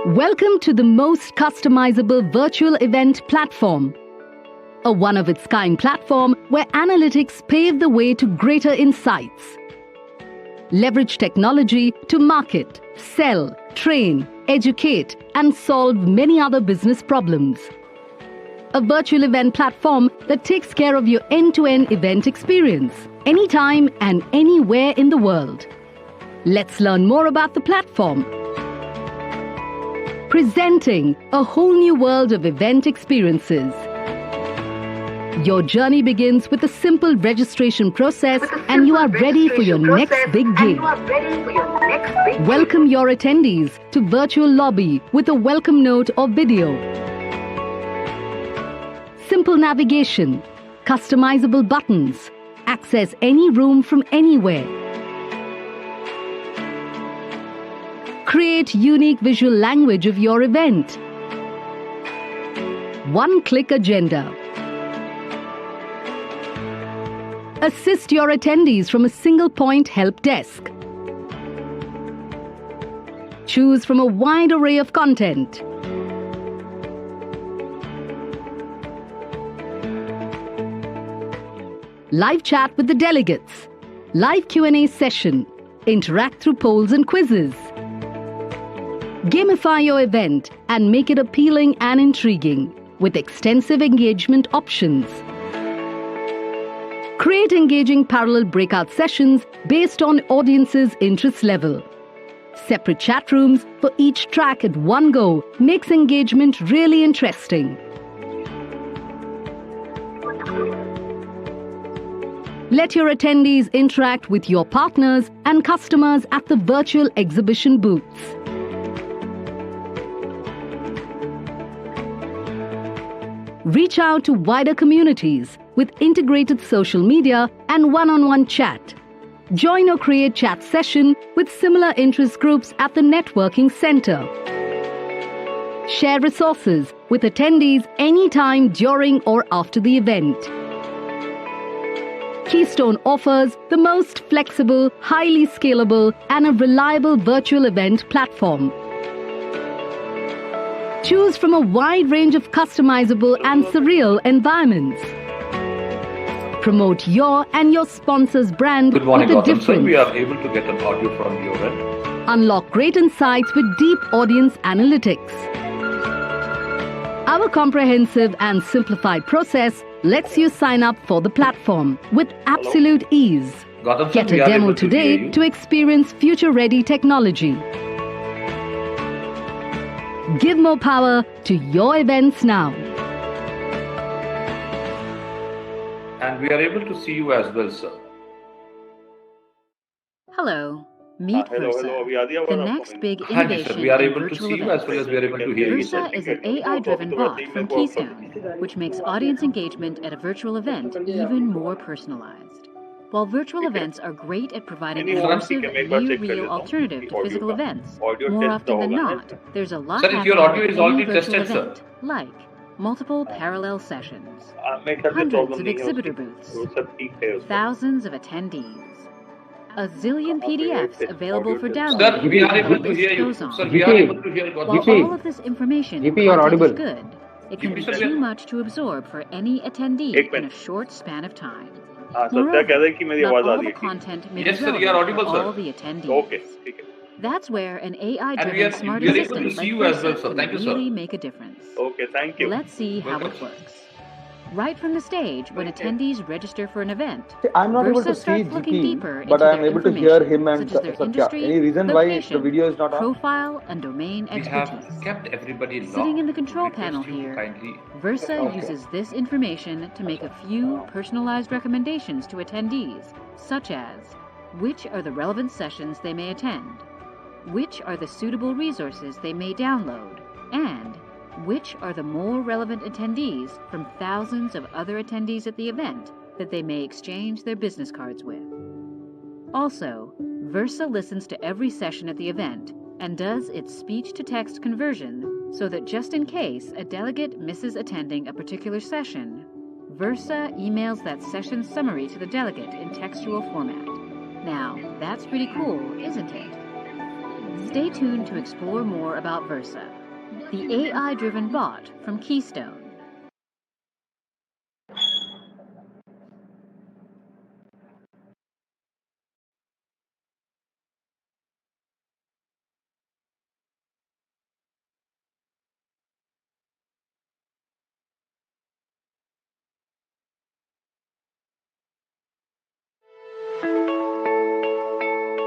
Welcome to the most customizable virtual event platform. A one-of-its-kind platform where analytics pave the way to greater insights. Leverage technology to market, sell, train, educate, and solve many other business problems. A virtual event platform that takes care of your end-to-end event experience, anytime and anywhere in the world. Let's learn more about the platform. Presenting a whole new world of event experiences. Your journey begins with a simple registration process and you are ready for your next big gig. Welcome your attendees to Virtual Lobby with a welcome note or video. Simple navigation, customizable buttons, access any room from anywhere. Create unique visual language of your event. One-click agenda. Assist your attendees from a single-point help desk. Choose from a wide array of content. Live chat with the delegates. Live Q&A session. Interact through polls and quizzes. Gamify your event and make it appealing and intriguing with extensive engagement options. Create engaging parallel breakout sessions based on audience's interest level. Separate chat rooms for each track at one go makes engagement really interesting. Let your attendees interact with your partners and customers at the virtual exhibition booths. Reach out to wider communities with integrated social media and one-on-one chat. Join or create chat session with similar interest groups at the networking center. Share resources with attendees anytime during or after the event. Keystone offers the most flexible, highly scalable, and a reliable virtual event platform. Choose from a wide range of customizable and surreal environments. Promote your and your sponsor's brand Good morning, with a Gautam. difference. Sir, we are able to get an audio from your end. Unlock great insights with deep audience analytics. Our comprehensive and simplified process lets you sign up for the platform with absolute ease. Gautam, sir, Get we a are demo able to hear today you. to experience future-ready technology. Give more power to your events now. And we are able to see you as well, sir. Hello, meet Versa, the next big Hi, sir. innovation We are in able to virtual see you as well as events. we are able to hear you. Versa is an AI-driven bot from Keystone, which makes audience engagement at a virtual event even more personalized. While virtual events are great at providing an immersive, near-real alternative to physical events, more often than not, there's a lot Sir, if your happening audio at is any already virtual tested, sir. event, like multiple parallel sessions, hundreds of exhibitor booths, thousands of attendees, a zillion PDFs available for download. Sir, we are and the able to list hear you. goes on. Sir, we are able to hear you. While Gautam. all of this information and GP, you're content is audible. good, it can be GP, sir, too we are- much to absorb for any attendee एक in a minute. short span of time. हाँ sir क्या कह रहे हैं कि मेरी Not आवाज आ all रही the है content may Yes, be sir, you are relevant audible, for sir. all the attendees. Okay ठीक है That's where an And we AI-driven are smart able to assistant see like you as well, Versa sir. can Thank you, sir. really make a difference. Okay thank you Let's see how Welcome, it sir. works. Right from the stage, when attendees register for an event, I'm not able Versa to see starts looking GP, deeper but into I am their able to hear information, him and such as their Satya. industry, Any reason why the location, video is not on? profile, and domain We have expertise. kept everybody locked. Sitting in the control Request panel you to here, kindly- Versa Okay. uses this information to make a few personalized recommendations to attendees, such as which are the relevant sessions they may attend, which are the suitable resources they may download, and which are the more relevant attendees from thousands of other attendees at the event that they may exchange their business cards with. Also, Versa listens to every session at the event and does its speech-to-text conversion so that just in case a delegate misses attending a particular session, Versa emails that session summary to the delegate in textual format. Now, that's pretty cool, isn't it? Stay tuned to explore more about Versa, the AI-driven bot from Keystone.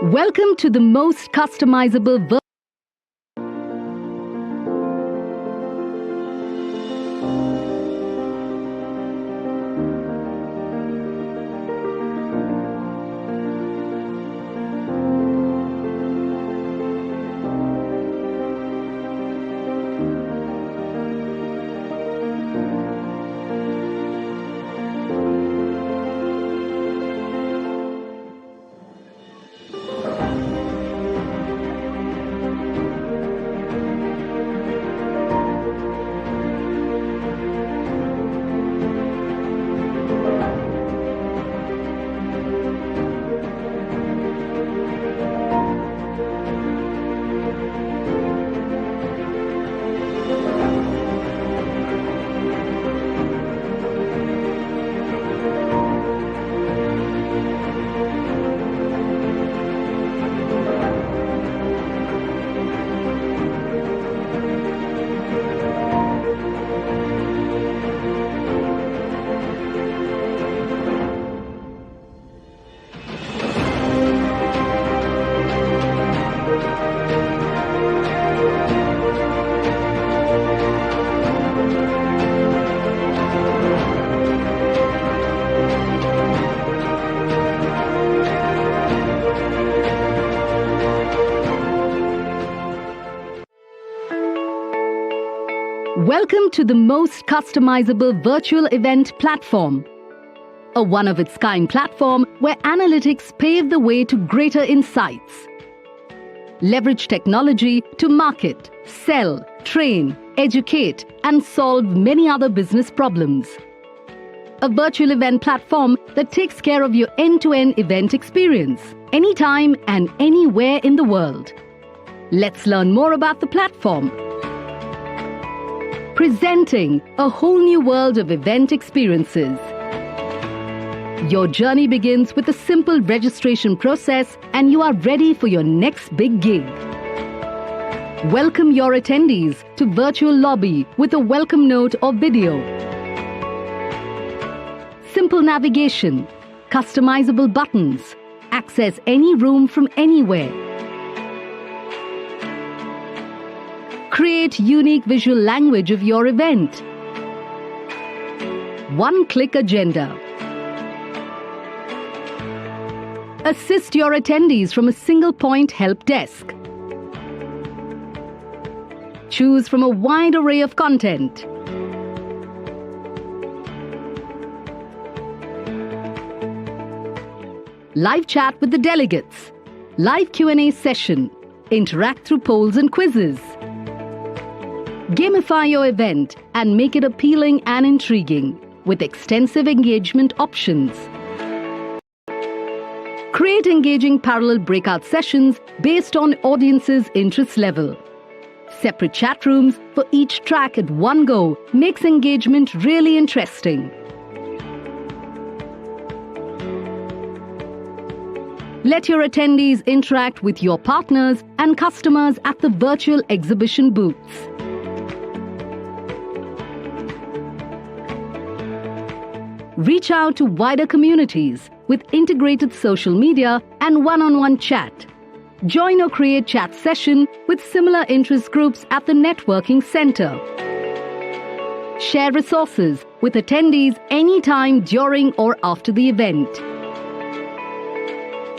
Welcome to the most customizable Welcome to the most customizable virtual event platform, a one-of-its-kind platform where analytics pave the way to greater insights. Leverage technology to market, sell, train, educate, and solve many other business problems. A virtual event platform that takes care of your end-to-end event experience, anytime and anywhere in the world. Let's learn more about the platform. Presenting a whole new world of event experiences. Your journey begins with a simple registration process and you are ready for your next big gig. Welcome your attendees to Virtual Lobby with a welcome note or video. Simple navigation, customizable buttons, access any room from anywhere. Create unique visual language of your event. One-click agenda. Assist your attendees from a single-point help desk. Choose from a wide array of content. Live chat with the delegates. Live Q&A session. Interact through polls and quizzes. Gamify your event and make it appealing and intriguing with extensive engagement options. Create engaging parallel breakout sessions based on audience's interest level. Separate chat rooms for each track at one go makes engagement really interesting. Let your attendees interact with your partners and customers at the virtual exhibition booths. Reach out to wider communities with integrated social media and one-on-one chat. Join or create chat session with similar interest groups at the networking center. Share resources with attendees anytime during or after the event.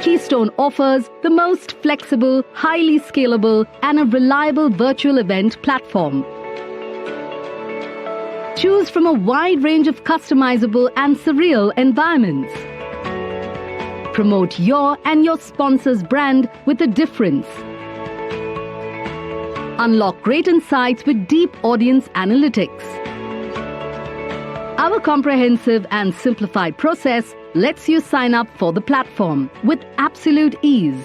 Keystone offers the most flexible, highly scalable, and a reliable virtual event platform. Choose from a wide range of customizable and surreal environments. Promote your and your sponsor's brand with a difference. Unlock great insights with deep audience analytics. Our comprehensive and simplified process lets you sign up for the platform with absolute ease.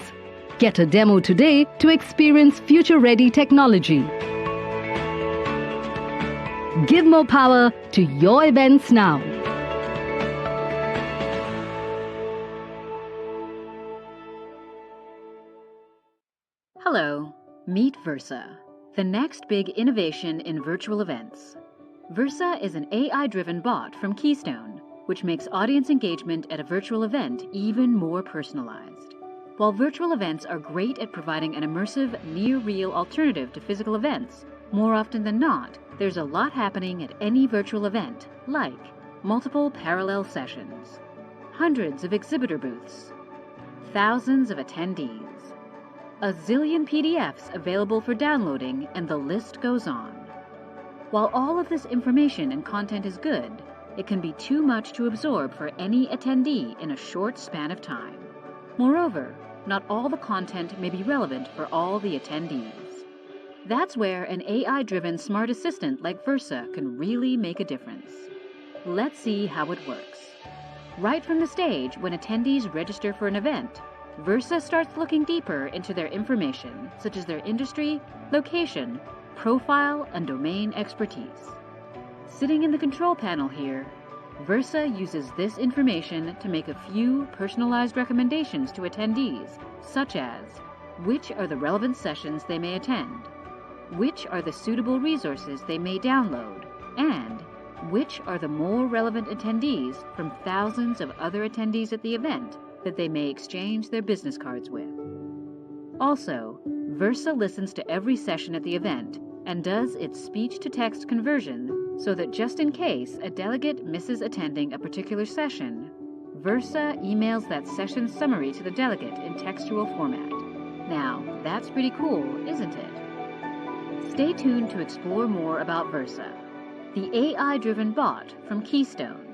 Get a demo today to experience future-ready technology. Give more power to your events now. Hello, meet Versa, the next big innovation in virtual events. Versa is an AI-driven bot from Keystone, which makes audience engagement at a virtual event even more personalized. While virtual events are great at providing an immersive, near-real alternative to physical events, more often than not, there's a lot happening at any virtual event, like multiple parallel sessions, hundreds of exhibitor booths, thousands of attendees, a zillion PDFs available for downloading, and the list goes on. While all of this information and content is good, it can be too much to absorb for any attendee in a short span of time. Moreover, not all the content may be relevant for all the attendees. That's where an AI-driven smart assistant like Versa can really make a difference. Let's see how it works. Right from the stage, when attendees register for an event, Versa starts looking deeper into their information, such as their industry, location, profile, and domain expertise. Sitting in the control panel here, Versa uses this information to make a few personalized recommendations to attendees, such as which are the relevant sessions they may attend, which are the suitable resources they may download, and which are the more relevant attendees from thousands of other attendees at the event that they may exchange their business cards with. Also, Versa listens to every session at the event and does its speech-to-text conversion so that just in case a delegate misses attending a particular session, Versa emails that session summary to the delegate in textual format. Now, that's pretty cool, isn't it? Stay tuned to explore more about Versa, the AI-driven bot from Keystone.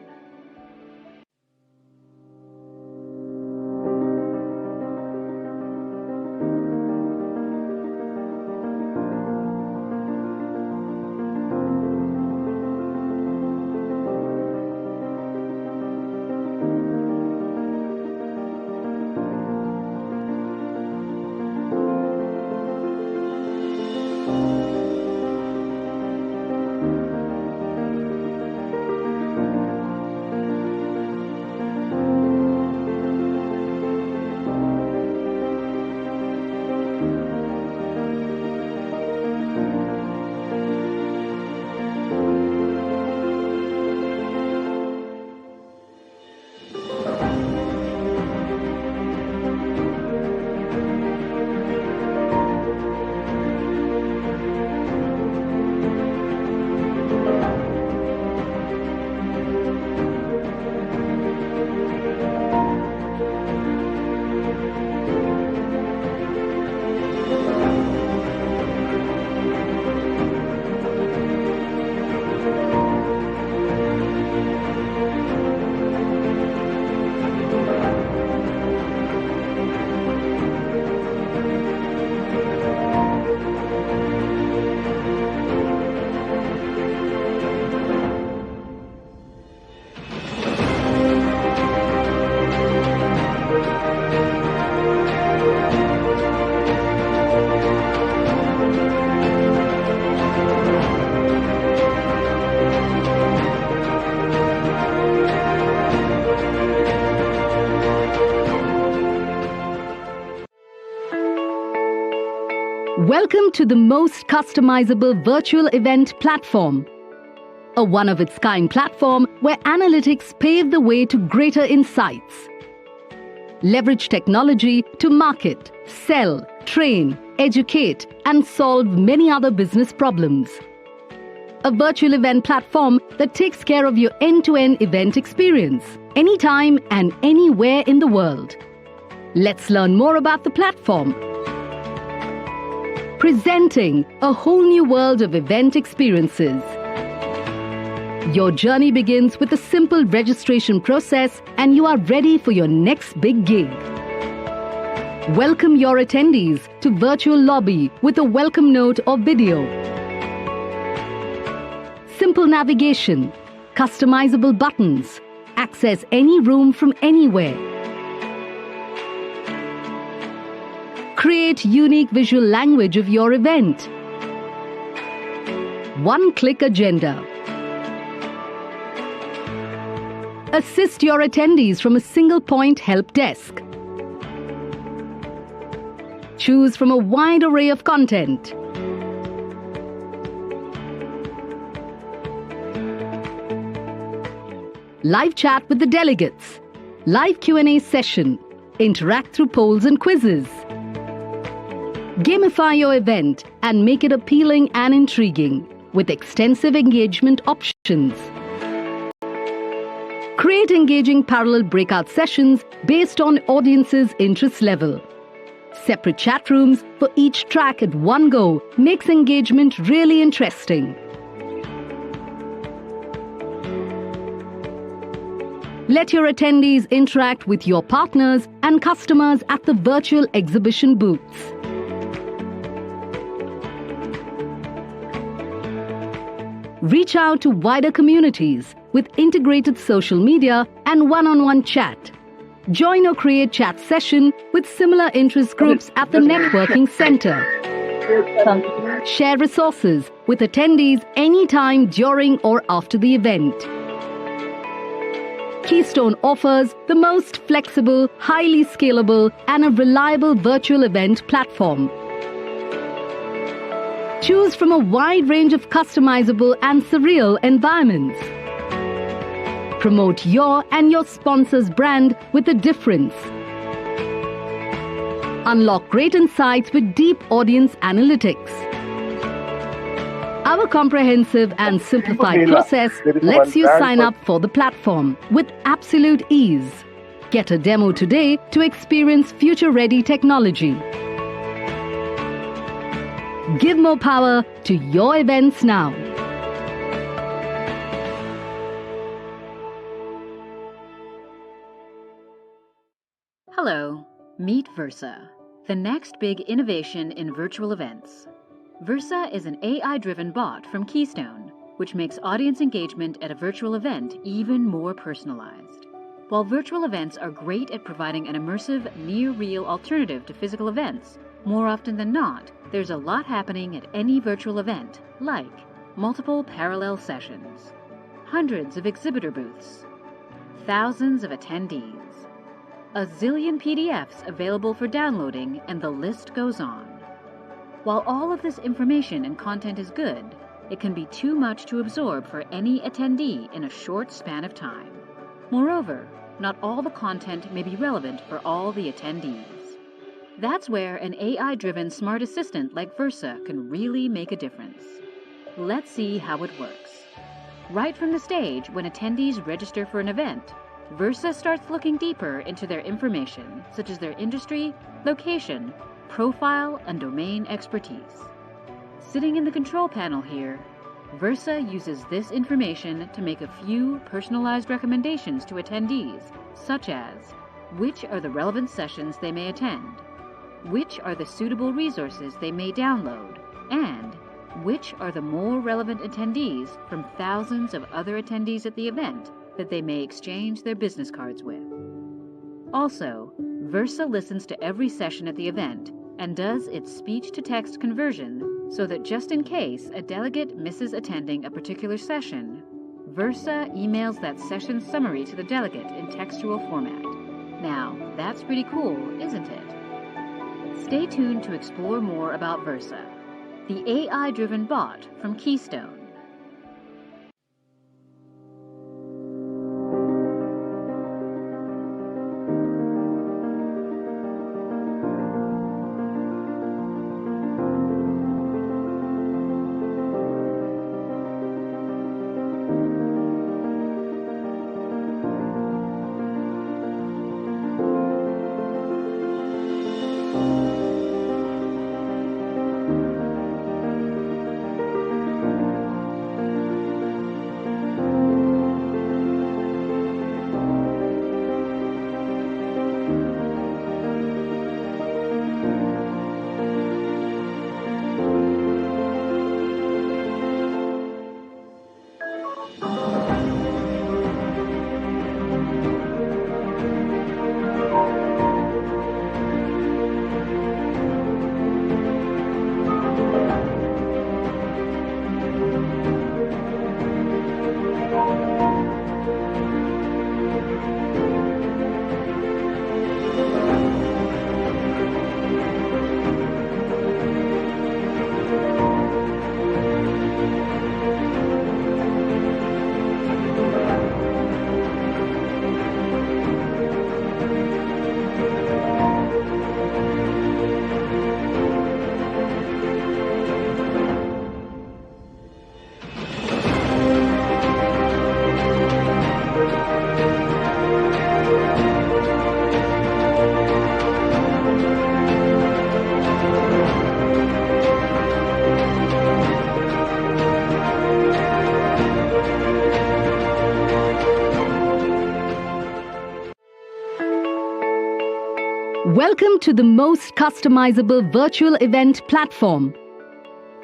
Welcome to the most customizable virtual event platform. A one-of-its-kind platform where analytics pave the way to greater insights. Leverage technology to market, sell, train, educate, and solve many other business problems. A virtual event platform that takes care of your end-to-end event experience, anytime and anywhere in the world. Let's learn more about the platform. Presenting a whole new world of event experiences. Your journey begins with a simple registration process and you are ready for your next big gig. Welcome your attendees to Virtual Lobby with a welcome note or video. Simple navigation, customizable buttons, access any room from anywhere. Create unique visual language of your event. One-click agenda. Assist your attendees from a single point help desk. Choose from a wide array of content. Live chat with the delegates. Live Q&A session. Interact through polls and quizzes. Gamify your event and make it appealing and intriguing with extensive engagement options. Create engaging parallel breakout sessions based on audience's interest level. Separate chat rooms for each track at one go makes engagement really interesting. Let your attendees interact with your partners and customers at the virtual exhibition booths. Reach out to wider communities with integrated social media and one-on-one chat. Join or create chat session with similar interest groups at the networking center. Share resources with attendees anytime during or after the event. Keystone offers the most flexible, highly scalable, and a reliable virtual event platform. Choose from a wide range of customizable and surreal environments. Promote your and your sponsor's brand with a difference. Unlock great insights with deep audience analytics. Our comprehensive and simplified process lets you sign up for the platform with absolute ease. Get a demo today to experience future-ready technology. Give more power to your events now. Hello, meet Versa, the next big innovation in virtual events. Versa is an AI-driven bot from Keystone, which makes audience engagement at a virtual event even more personalized. While virtual events are great at providing an immersive, near-real alternative to physical events, more often than not, there's a lot happening at any virtual event, like multiple parallel sessions, hundreds of exhibitor booths, thousands of attendees, a zillion PDFs available for downloading, and the list goes on. While all of this information and content is good, it can be too much to absorb for any attendee in a short span of time. Moreover, not all the content may be relevant for all the attendees. That's where an AI-driven smart assistant like Versa can really make a difference. Let's see how it works. Right from the stage, when attendees register for an event, Versa starts looking deeper into their information, such as their industry, location, profile, and domain expertise. Sitting in the control panel here, Versa uses this information to make a few personalized recommendations to attendees, such as which are the relevant sessions they may attend, which are the suitable resources they may download, and which are the more relevant attendees from thousands of other attendees at the event that they may exchange their business cards with. Also, Versa listens to every session at the event and does its speech-to-text conversion so that just in case a delegate misses attending a particular session, Versa emails that session summary to the delegate in textual format. Now, that's pretty cool, isn't it? Stay tuned to explore more about Versa, the AI-driven bot from Keystone. Welcome to the most customizable virtual event platform.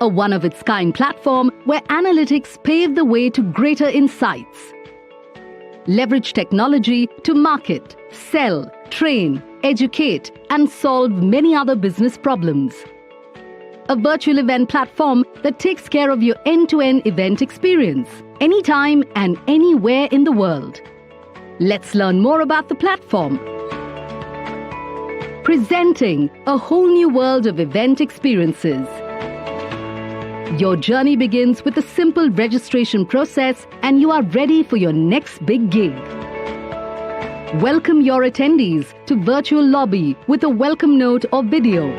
A one-of-its-kind platform where analytics pave the way to greater insights. Leverage technology to market, sell, train, educate, and solve many other business problems. A virtual event platform that takes care of your end-to-end event experience, anytime and anywhere in the world. Let's learn more about the platform. Presenting a whole new world of event experiences. Your journey begins with a simple registration process and you are ready for your next big gig. Welcome your attendees to Virtual Lobby with a welcome note or video.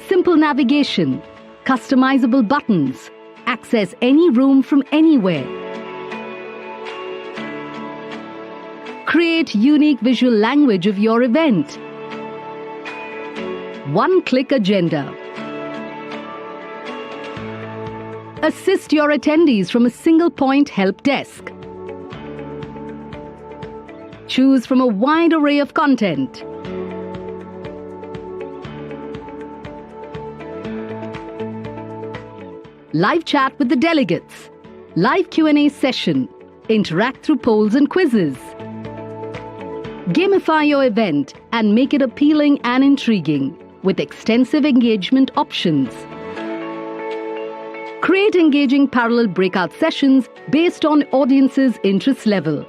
Simple navigation, customizable buttons, access any room from anywhere. Create unique visual language of your event. One-click agenda. Assist your attendees from a single point help desk. Choose from a wide array of content. Live chat with the delegates. Live Q&A session. Interact through polls and quizzes. Gamify your event and make it appealing and intriguing with extensive engagement options. Create engaging parallel breakout sessions based on audience's interest level.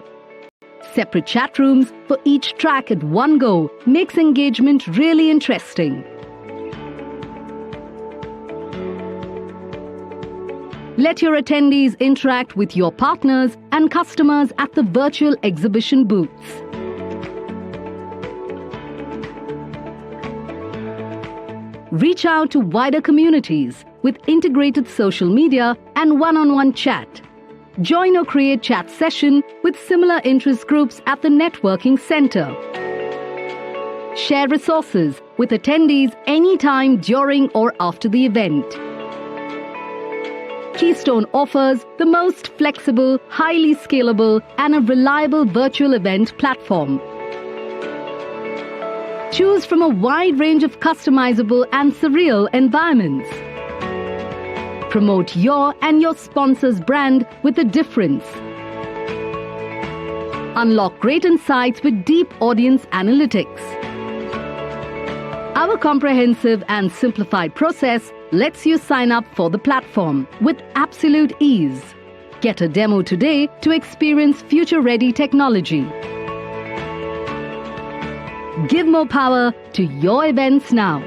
Separate chat rooms for each track at one go makes engagement really interesting. Let your attendees interact with your partners and customers at the virtual exhibition booths. Reach out to wider communities with integrated social media and one-on-one chat. Join or create chat session with similar interest groups at the networking center. Share resources with attendees anytime during or after the event. Keystone offers the most flexible, highly scalable, and a reliable virtual event platform. Choose from a wide range of customizable and surreal environments. Promote your and your sponsor's brand with a difference. Unlock great insights with deep audience analytics. Our comprehensive and simplified process lets you sign up for the platform with absolute ease. Get a demo today to experience future-ready technology. Give more power to your events now.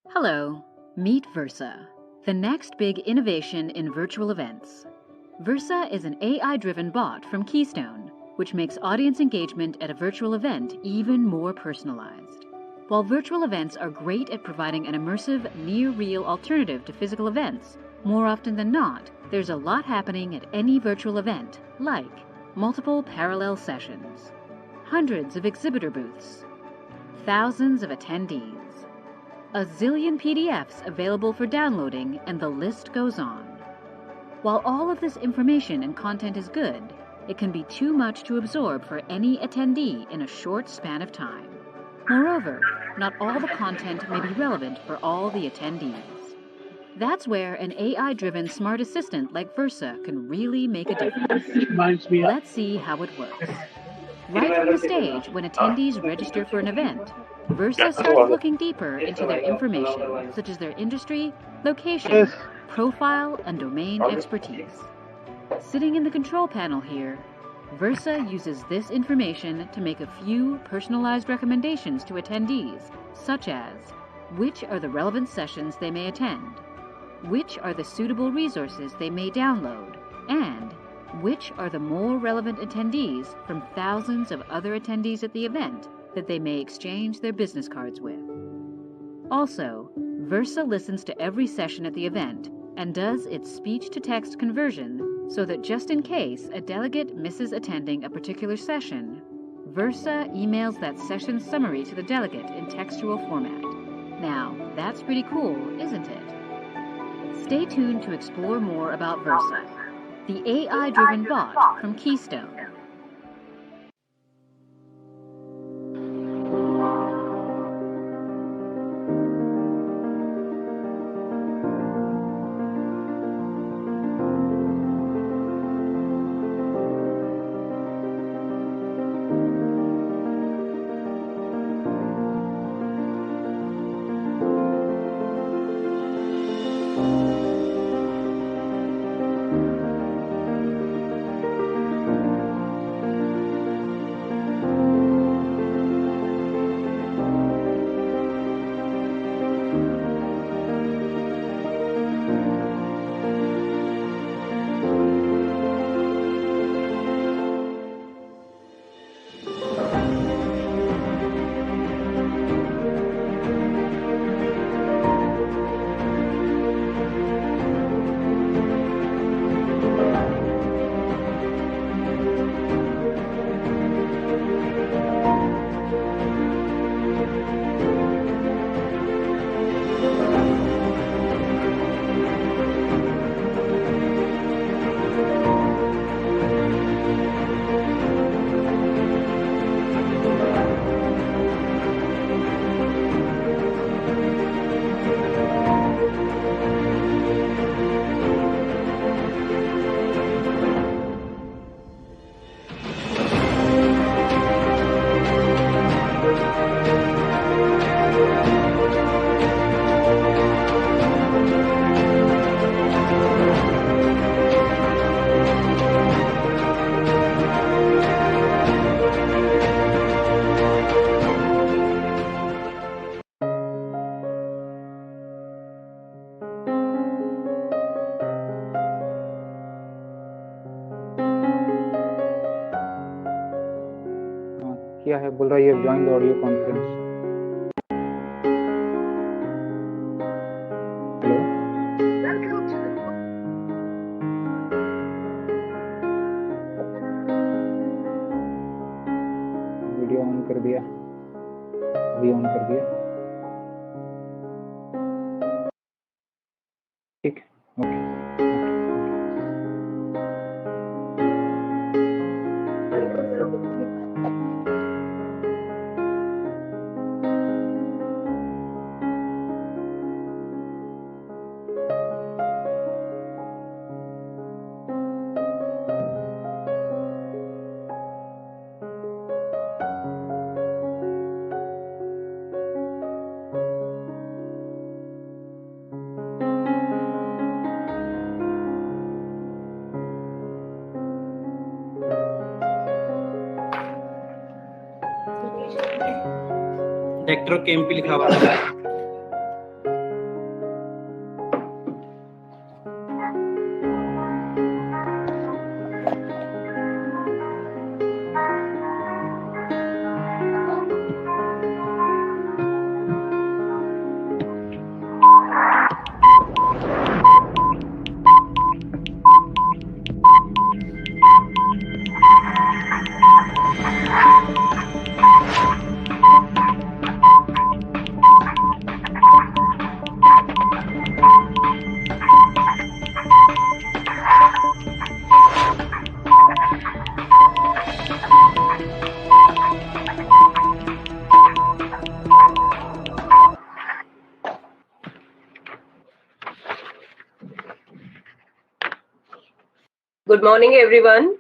Hello, meet Versa, the next big innovation in virtual events. Versa is an AI-driven bot from Keystone, which makes audience engagement at a virtual event even more personalized. While virtual events are great at providing an immersive, near-real alternative to physical events, more often than not, there's a lot happening at any virtual event, like multiple parallel sessions, hundreds of exhibitor booths, thousands of attendees, a zillion PDFs available for downloading, and the list goes on. While all of this information and content is good, it can be too much to absorb for any attendee in a short span of time. Moreover, not all the content may be relevant for all the attendees. That's where an AI-driven smart assistant like Versa can really make a difference. Let's see how it works. Right from the stage, when attendees register for an event, Versa starts looking deeper into their information, such as their industry, location, profile, and domain expertise. Sitting in the control panel here, Versa uses this information to make a few personalized recommendations to attendees, such as which are the relevant sessions they may attend, which are the suitable resources they may download, and which are the more relevant attendees from thousands of other attendees at the event that they may exchange their business cards with. Also, Versa listens to every session at the event and does its speech-to-text conversion so that just in case a delegate misses attending a particular session, Versa emails that session summary to the delegate in textual format. Now, that's pretty cool, isn't it? Stay tuned to explore more about Versa, the AI-driven bot from Keystone. क्या है बोल रहा है, ये join the audio conference. Video on कर दिया, अभी on कर दिया, ठीक, ओके। डायरेक्टर केएमपी लिखा हुआ है। Good morning, everyone.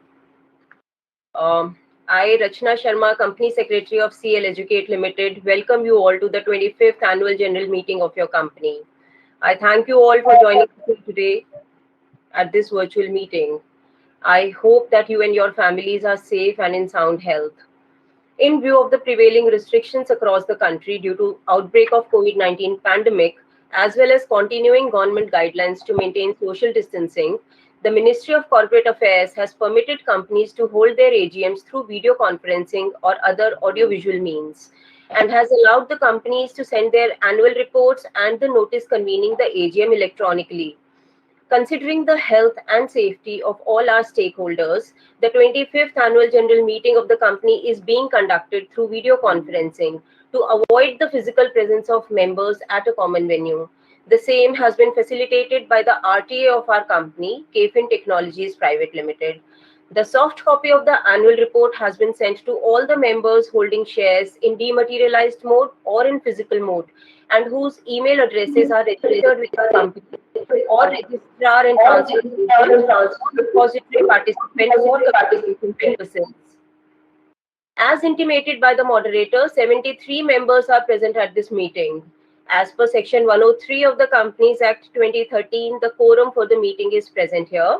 I, Rachna Sharma, Company Secretary of CL Educate Limited, welcome you all to the 25th Annual General Meeting of your company. I thank you all for joining us today at this virtual meeting. I hope that you and your families are safe and in sound health. In view of the prevailing restrictions across the country due to outbreak of COVID-19 pandemic, as well as continuing government guidelines to maintain social distancing, the Ministry of Corporate Affairs has permitted companies to hold their AGMs through video conferencing or other audiovisual means, and has allowed the companies to send their annual reports and the notice convening the AGM electronically. Considering the health and safety of all our stakeholders, the 25th Annual General Meeting of the company is being conducted through video conferencing to avoid the physical presence of members at a common venue. The same has been facilitated by the RTA of our company, KFin Technologies Private Limited. The soft copy of the annual report has been sent to all the members holding shares in dematerialized mode or in physical mode, and whose email addresses are registered with the company or registrar and transfer agent or depository participant for communication purposes. As intimated by the moderator, 73 members are present at this meeting. As per Section 103 of the Companies Act 2013, the quorum for the meeting is present here.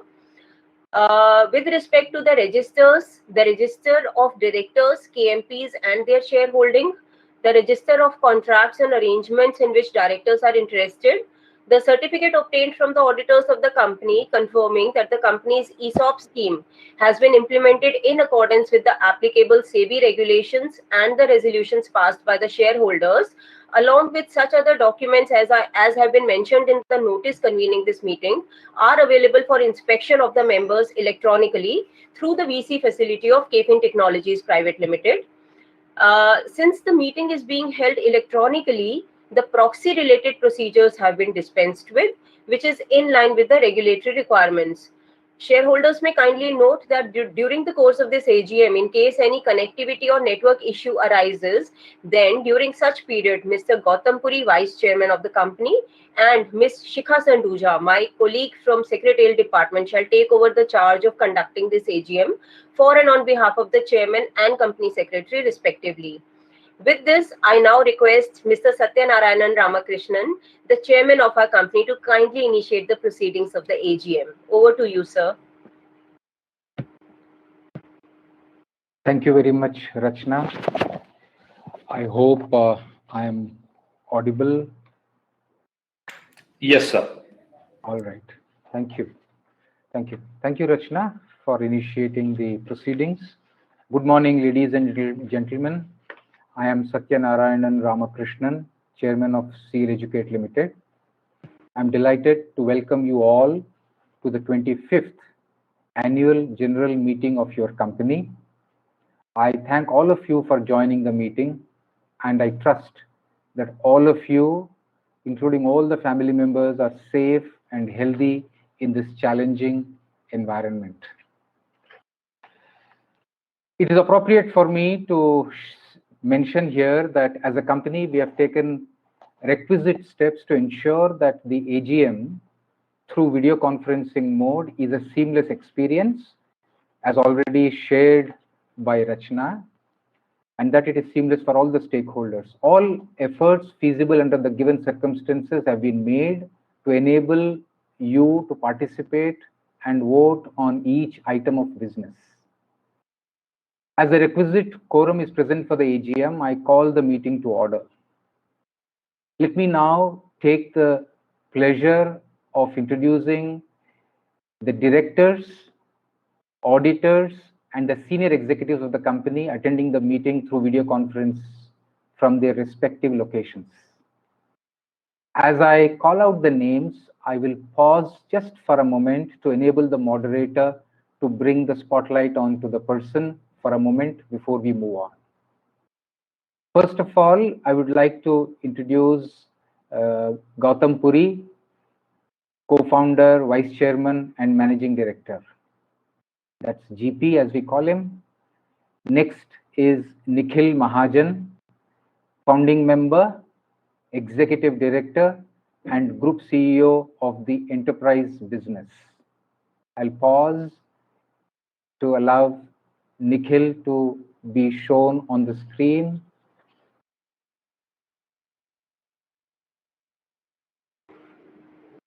With respect to the registers, the register of directors, KMPs and their shareholding, the register of contracts and arrangements in which directors are interested, the certificate obtained from the auditors of the company confirming that the company's ESOP scheme has been implemented in accordance with the applicable SEBI regulations and the resolutions passed by the shareholders, along with such other documents as have been mentioned in the notice convening this meeting, are available for inspection of the members electronically through the VC facility of KFin Technologies Private Limited. Since the meeting is being held electronically, the proxy related procedures have been dispensed with, which is in line with the regulatory requirements. Shareholders may kindly note that during the course of this AGM, in case any connectivity or network issue arises, then during such period, Mr. Gautam Puri, Vice Chairman of the company, and Ms. Shikha Sanduja, my colleague from Secretarial Department, shall take over the charge of conducting this AGM for and on behalf of the Chairman and Company Secretary respectively. With this, I now request Mr. Satyanarayanan Ramakrishnan, the Chairman of our company, to kindly initiate the proceedings of the AGM. Over to you, sir. Thank you very much, Rachna. I hope I am audible. Yes, sir. All right. Thank you. Thank you. Thank you, Rachna, for initiating the proceedings. Good morning, ladies and gentlemen. I am Satyanarayanan Ramakrishnan, Chairman of SEAL Educate Limited. I'm delighted to welcome you all to the 25th Annual General Meeting of your company. I thank all of you for joining the meeting, and I trust that all of you, including all the family members, are safe and healthy in this challenging environment. It is appropriate for me to mention here that as a company, we have taken requisite steps to ensure that the AGM through video conferencing mode is a seamless experience, as already shared by Rachna, and that it is seamless for all the stakeholders. All efforts feasible under the given circumstances have been made to enable you to participate and vote on each item of business. As the requisite quorum is present for the AGM, I call the meeting to order. Let me now take the pleasure of introducing the directors, auditors, and the senior executives of the company attending the meeting through video conference from their respective locations. As I call out the names, I will pause just for a moment to enable the moderator to bring the spotlight onto the person for a moment before we move on. First of all, I would like to introduce Gautam Puri, co-founder, vice chairman, and managing director. That's GP as we call him. Next is Nikhil Mahajan, founding member, executive director, and group CEO of the enterprise business. I'll pause to allow Nikhil to be shown on the screen.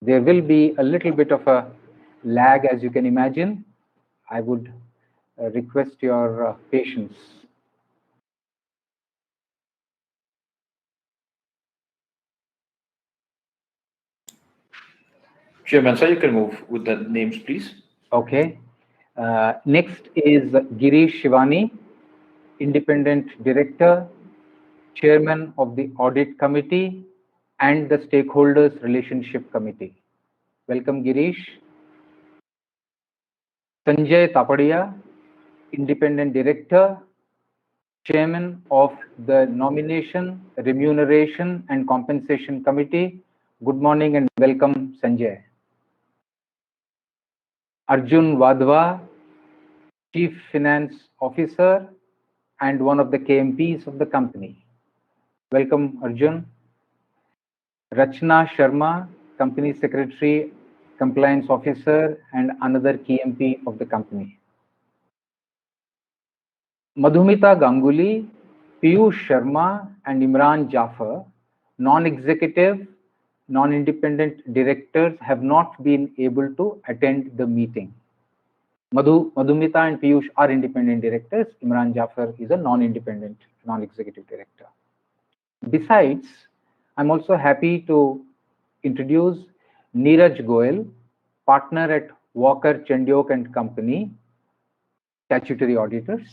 There will be a little bit of a lag, as you can imagine. I would request your patience. Chairman, sir, you can move with the names, please. Okay. Next is Girish Shivani, independent director, chairman of the audit committee and the stakeholders relationship committee. Welcome, Girish. Sanjay Tapadia, independent director, chairman of the nomination, remuneration and compensation committee, Good morning and welcome, Sanjay. Arjun Wadhwa, Chief Finance Officer and one of the KMPs of the company. Welcome, Arjun. Rachna Sharma, Company Secretary, Compliance Officer and another KMP of the company. Madhumita Ganguly, Piyush Sharma and Imran Jafar, non-executive, non-independent directors have not been able to attend the meeting. Madhumita and Piyush are independent directors. Imran Jafar is a non-independent, non-executive director. Besides, I'm also happy to introduce Neeraj Goel, partner at Walker Chandiok and Company, statutory auditors.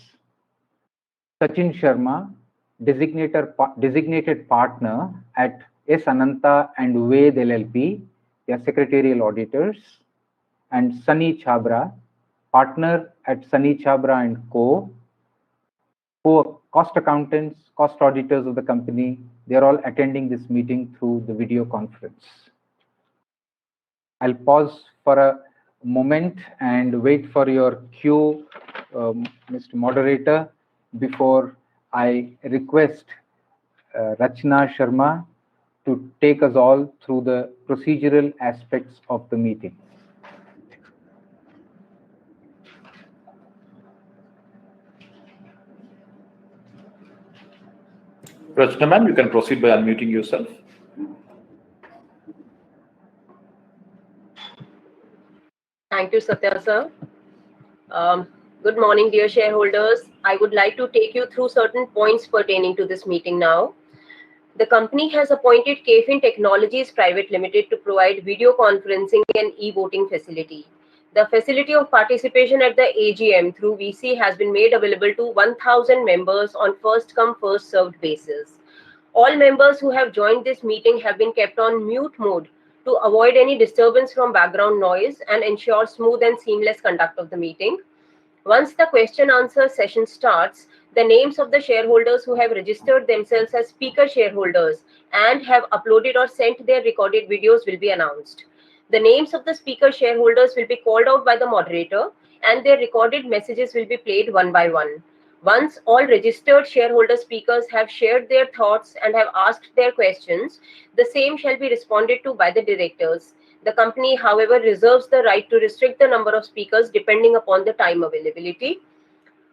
Sachin Sharma, designated partner at S. Ananta and Ved LLP, they are secretarial auditors. And Sunny Chabra, partner at Sunny Chabra and Co., who are cost accountants, cost auditors of the company. They are all attending this meeting through the video conference. I'll pause for a moment and wait for your cue, Mr. Moderator, before I request Rachna Sharma to take us all through the procedural aspects of the meeting. Rachna ma'am, you can proceed by unmuting yourself. Thank you, Satya sir. Good morning, dear shareholders. I would like to take you through certain points pertaining to this meeting now. The company has appointed KFin Technologies Private Limited to provide video conferencing and e-voting facility. The facility of participation at the AGM through VC has been made available to 1,000 members on first-come, first-served basis. All members who have joined this meeting have been kept on mute mode to avoid any disturbance from background noise and ensure smooth and seamless conduct of the meeting. Once the question-answer session starts, the names of the shareholders who have registered themselves as speaker shareholders and have uploaded or sent their recorded videos will be announced. The names of the speaker shareholders will be called out by the moderator and their recorded messages will be played one by one. Once all registered shareholder speakers have shared their thoughts and have asked their questions, the same shall be responded to by the directors. The company, however, reserves the right to restrict the number of speakers depending upon the time availability.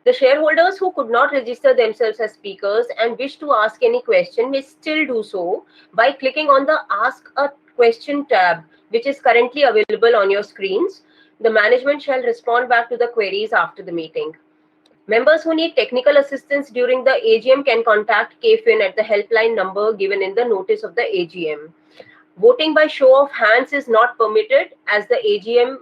The shareholders who could not register themselves as speakers and wish to ask any question may still do so by clicking on the Ask a Question tab, which is currently available on your screens. The management shall respond back to the queries after the meeting. Members who need technical assistance during the AGM can contact KFin at the helpline number given in the notice of the AGM. Voting by show of hands is not permitted as the AGM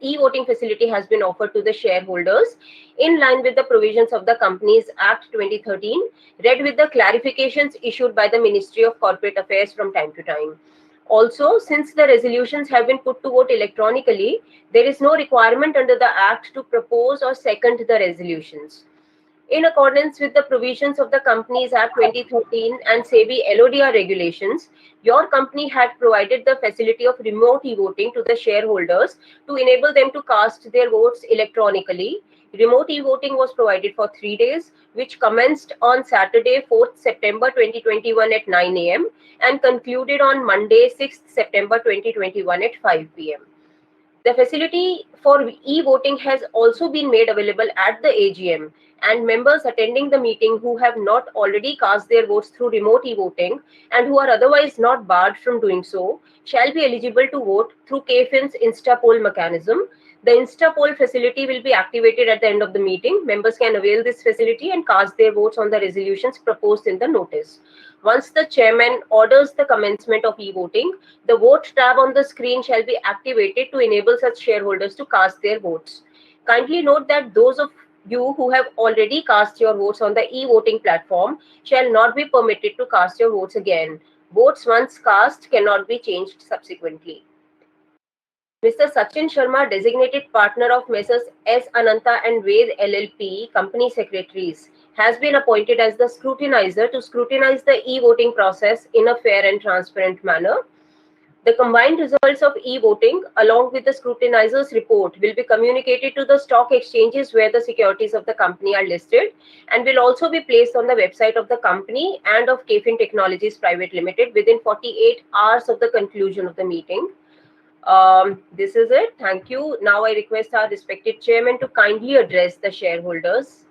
e-voting facility has been offered to the shareholders in line with the provisions of the Companies Act 2013, read with the clarifications issued by the Ministry of Corporate Affairs from time to time. Also, since the resolutions have been put to vote electronically, there is no requirement under the Act to propose or second the resolutions. In accordance with the provisions of the Companies Act 2013 and SEBI LODR regulations, your company had provided the facility of remote e-voting to the shareholders to enable them to cast their votes electronically. Remote e-voting was provided for 3 days, which commenced on Saturday, 4th September 2021 at 9 a.m. and concluded on Monday, 6th September 2021 at 5 p.m. The facility for e-voting has also been made available at the AGM, and members attending the meeting who have not already cast their votes through remote e-voting and who are otherwise not barred from doing so shall be eligible to vote through KFin's InstaPoll mechanism. The InstaPoll facility will be activated at the end of the meeting. Members can avail this facility and cast their votes on the resolutions proposed in the notice. Once the chairman orders the commencement of e-voting, the vote tab on the screen shall be activated to enable such shareholders to cast their votes. Kindly note that those of you who have already cast your votes on the e-voting platform shall not be permitted to cast your votes again. Votes once cast cannot be changed subsequently. Mr. Sachin Sharma, designated partner of Messrs. S. Ananta and Ved LLP, company secretaries, has been appointed as the scrutinizer to scrutinize the e-voting process in a fair and transparent manner. The combined results of e-voting, along with the scrutinizer's report, will be communicated to the stock exchanges where the securities of the company are listed, and will also be placed on the website of the company and of KFin Technologies Private Limited within 48 hours of the conclusion of the meeting. This is it. Thank you. Now I request our respected chairman to kindly address the shareholders.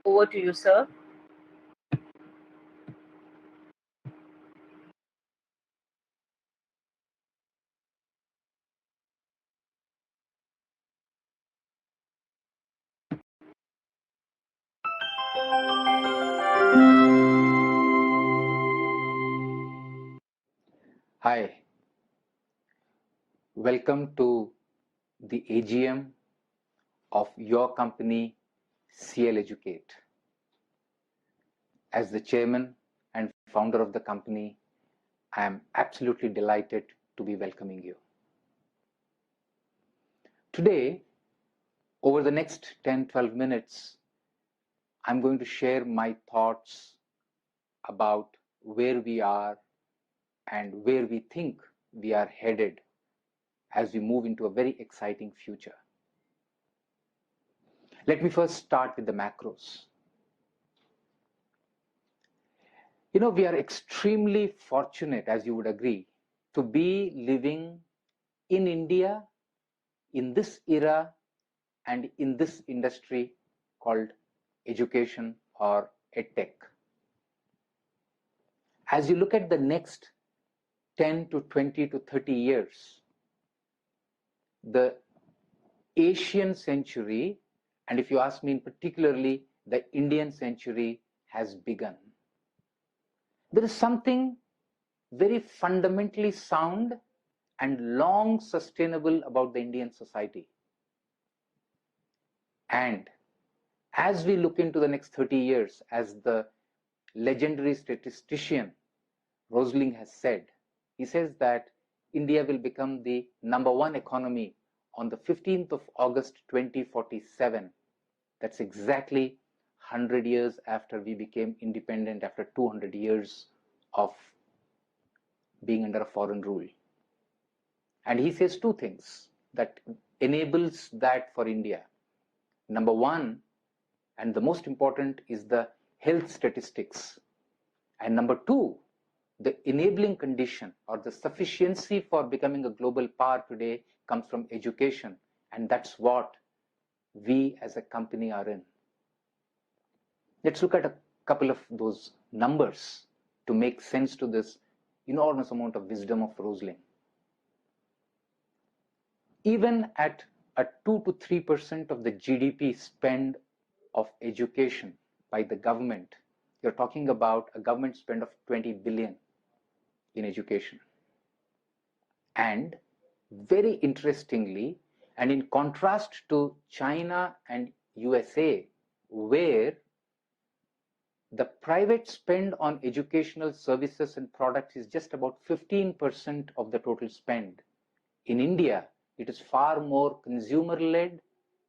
Over to you, sir. Hi, welcome to the AGM of your company, CL Educate. As the chairman and founder of the company, I am absolutely delighted to be welcoming you. Today, over the next 10-12 minutes, I'm going to share my thoughts about where we are and where we think we are headed as we move into a very exciting future. Let me first start with the macros. You know, we are extremely fortunate, as you would agree, to be living in India in this era and in this industry called education or edtech. As you look at the next 10 to 20 to 30 years, the Asian century, and if you ask me in particularly, the Indian century has begun. There is something very fundamentally sound and long sustainable about the Indian society. And as we look into the next 30 years, as the legendary statistician Rosling has said, he says that India will become the #1 economy on the 15th of August 2047. That's exactly 100 years after we became independent, after 200 years of being under a foreign rule. And he says two things that enables that for India. #1, and the most important, is the health statistics. And #2, the enabling condition or the sufficiency for becoming a global power today comes from education. And that's what we as a company are in. Let's look at a couple of those numbers to make sense to this enormous amount of wisdom of Rosling. Even at a 2 to 3% of the GDP spend of education by the government, you're talking about a government spend of 20 billion in education. And very interestingly, and in contrast to China and USA, where the private spend on educational services and products is just about 15% of the total spend. In India, it is far more consumer-led,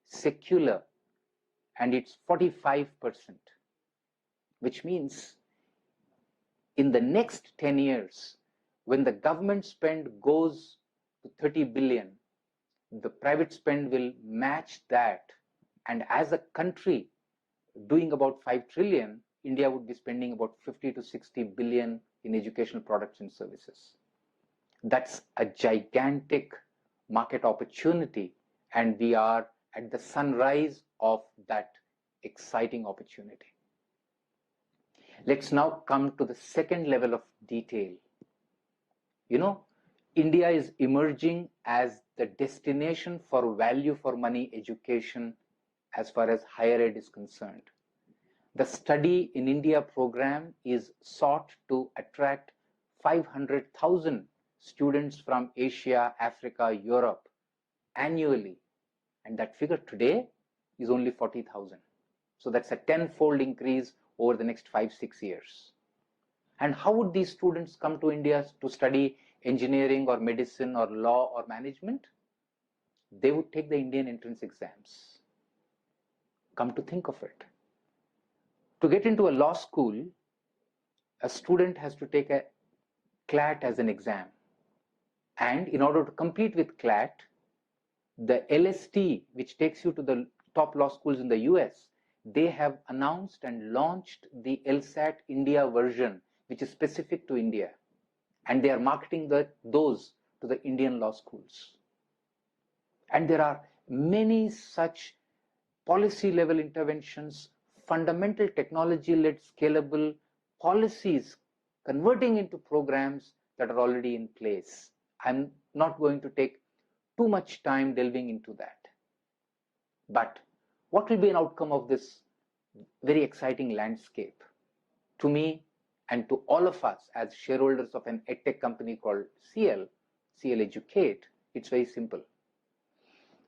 secular, and it's 45%, which means in the next 10 years, when the government spend goes to 30 billion, the private spend will match that. And as a country doing about 5 trillion, India would be spending about 50 to 60 billion in educational products and services. That's a gigantic market opportunity, and we are at the sunrise of that exciting opportunity. Let's now come to the second level of detail. You know, India is emerging as the destination for value for money education as far as higher ed is concerned. The Study in India program is sought to attract 500,000 students from Asia, Africa, Europe annually. And that figure today is only 40,000. So that's a 10-fold increase over the next 5-6 years. And how would these students come to India to study engineering or medicine or law or management? they would take the Indian entrance exams. Come to think of it, to get into a law school, a student has to take a CLAT as an exam. And in order to compete with CLAT, the LST, which takes you to the top law schools in the US, they have announced and launched the LSAT India version, which is specific to India. And they are marketing those to the Indian law schools. And there are many such policy level interventions, fundamental technology led scalable policies converting into programs that are already in place. I'm not going to take too much time delving into that. But what will be an outcome of this very exciting landscape? To me and to all of us as shareholders of an edtech company called CL Educate, it's very simple.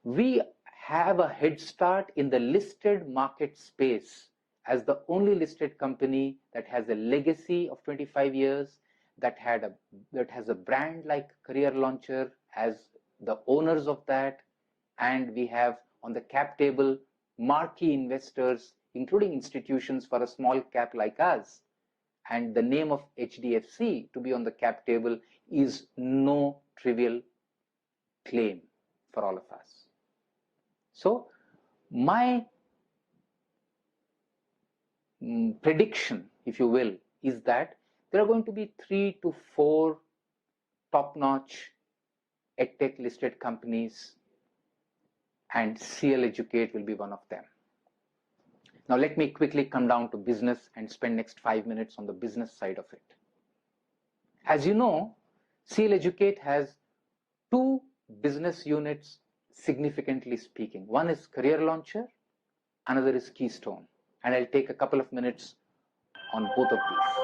We have a head start in the listed market space as the only listed company that has a legacy of 25 years, that has a brand like Career Launcher as the owners of that, and we have on the cap table marquee investors, including institutions for a small cap like us. And the name of HDFC to be on the cap table is no trivial claim for all of us. So my prediction, if you will, is that there are going to be 3 to 4 top-notch edtech listed companies, and CL Educate will be one of them. Now let me quickly come down to business and spend next 5 minutes on the business side of it. As you know, CL Educate has 2 business units, significantly speaking. One is Career Launcher, another is Keystone, and I'll take a couple of minutes on both of these.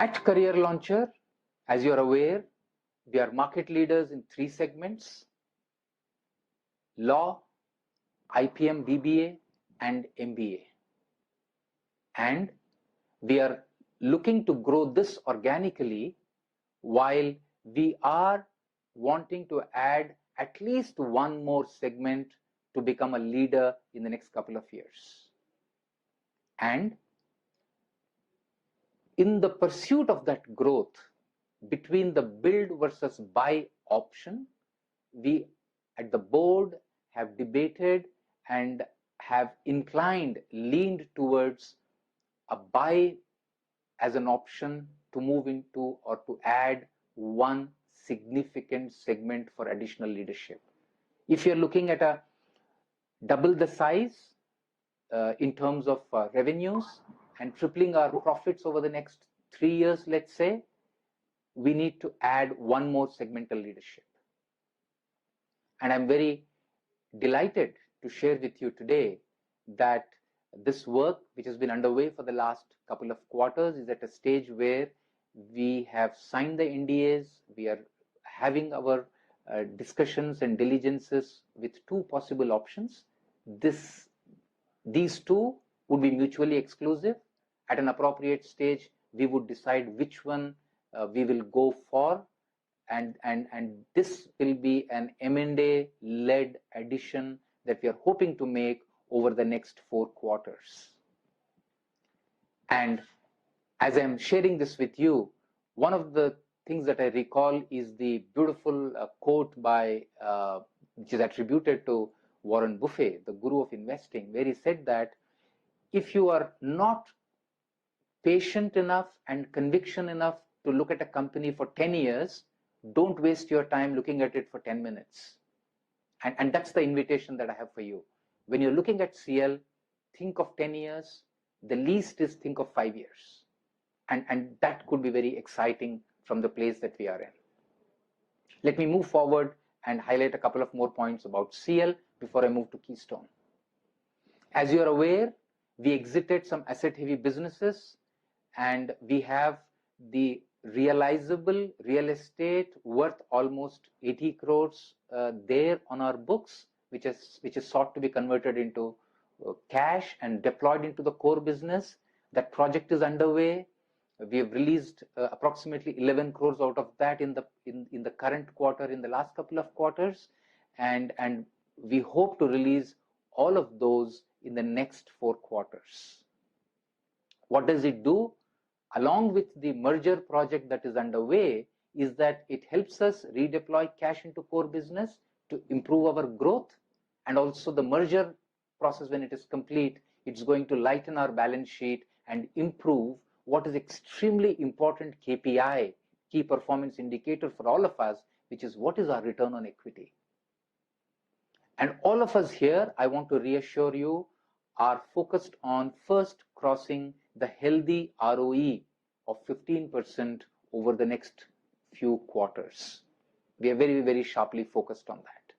At Career Launcher, as you're aware, we are market leaders in 3 segments: law, IPM, BBA, and MBA. And we are looking to grow this organically while we are wanting to add at least one more segment to become a leader in the next couple of years. And in the pursuit of that growth, between the build versus buy option, we at the board have debated and have leaned towards a buy as an option to move into or to add one significant segment for additional leadership. If you're looking at a double the size in terms of revenues and tripling our profits over the next 3 years, let's say, we need to add one more segmental leadership. And I'm very delighted to share with you today that this work, which has been underway for the last couple of quarters, is at a stage where we have signed the NDAs. We are having our discussions and diligences with 2 possible options. These 2 would be mutually exclusive. At an appropriate stage, we would decide which one we will go for, and this will be an M&A led addition that we are hoping to make over the next 4 quarters. And as I'm sharing this with you, one of the things that I recall is the beautiful quote by which is attributed to Warren Buffett, the guru of investing, where he said that if you are not patient enough and conviction enough to look at a company for 10 years, don't waste your time looking at it for 10 minutes. And that's the invitation that I have for you. When you're looking at CL, think of 10 years. The least is think of 5 years. And that could be very exciting from the place that we are in. Let me move forward and highlight a couple of more points about CL before I move to Keystone. As you're aware, we exited some asset-heavy businesses, and we have the realizable real estate worth almost 80 crores there on our books, which is sought to be converted into cash and deployed into the core business. That project is underway. We have released approximately 11 crores out of that in the current quarter, in the last couple of quarters, and we hope to release all of those in the next 4 quarters. What does it do? Along with the merger project that is underway, is that it helps us redeploy cash into core business to improve our growth, and also the merger process, when it is complete, it's going to lighten our balance sheet and improve what is extremely important KPI, key performance indicator for all of us, which is what is our return on equity. And all of us here, I want to reassure you, are focused on first crossing the healthy ROE of 15% over the next few quarters. We are very, very sharply focused on that.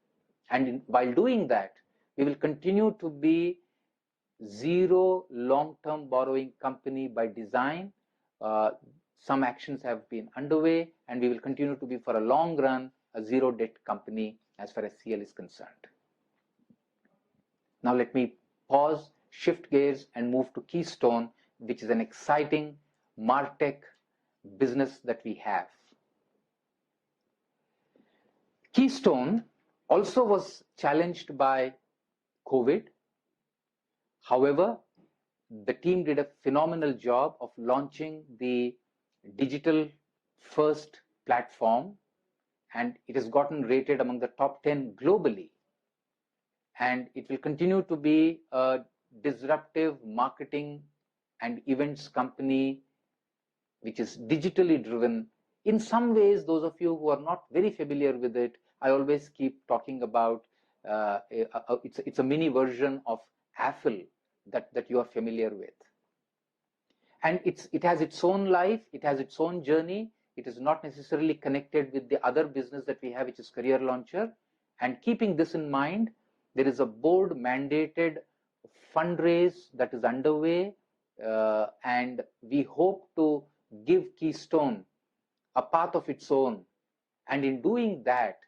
And while doing that, we will continue to be zero long-term borrowing company by design. Some actions have been underway, and we will continue to be, for a long run, a zero debt company as far as CL is concerned. Now let me pause, shift gears, and move to Keystone, which is an exciting MarTech business that we have. Keystone also was challenged by COVID. However, the team did a phenomenal job of launching the digital first platform, and it has gotten rated among the top 10 globally. And it will continue to be a disruptive marketing and events company which is digitally driven. In some ways, those of you who are not very familiar with it, I always keep talking about it's a mini version of Apple that you are familiar with. And it has its own life, it has its own journey. It is not necessarily connected with the other business that we have, which is Career Launcher. And keeping this in mind, there is a board mandated fundraise that is underway, and we hope to give Keystone a path of its own. And in doing that,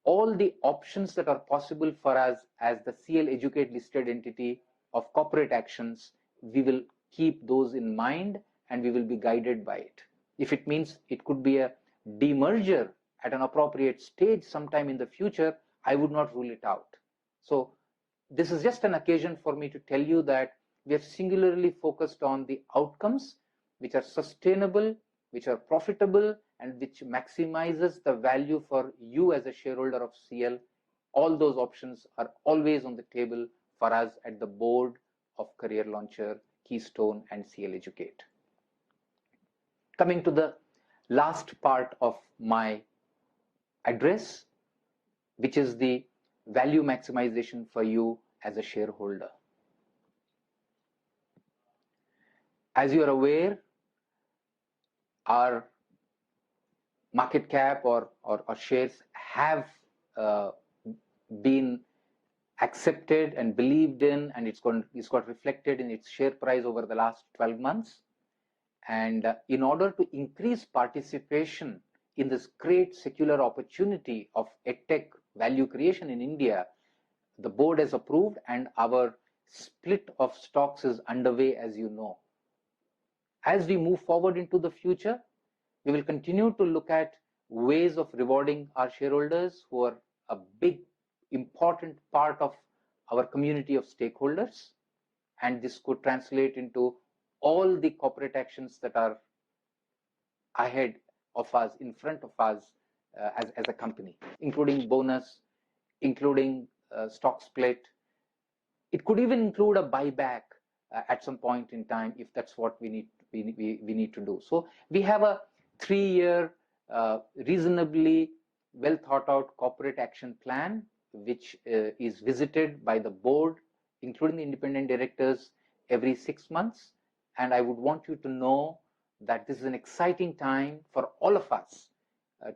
all the options that are possible for us as the CL Educate listed entity of corporate actions, we will keep those in mind, and we will be guided by it. If it means it could be a demerger at an appropriate stage sometime in the future, I would not rule it out. So this is just an occasion for me to tell you that we are singularly focused on the outcomes which are sustainable, which are profitable, and which maximizes the value for you as a shareholder of CL. All those options are always on the table for us at the board of Career Launcher, Keystone, and CL Educate. Coming to the last part of my address, which is the value maximization for you as a shareholder. As you are aware, our market cap or shares have been accepted and believed in, and it's got reflected in its share price over the last 12 months. And in order to increase participation in this great secular opportunity of EdTech value creation in India, the board has approved, and our split of stocks is underway, as you know. As we move forward into the future, we will continue to look at ways of rewarding our shareholders, who are a big, important part of our community of stakeholders. And this could translate into all the corporate actions that are ahead of us, in front of us as a company, including bonus, including stock split. It could even include a buyback at some point in time, if that's what we need to do. So we have a 3-year, reasonably well thought out corporate action plan, which is visited by the board, including the independent directors, every 6 months. And I would want you to know that this is an exciting time for all of us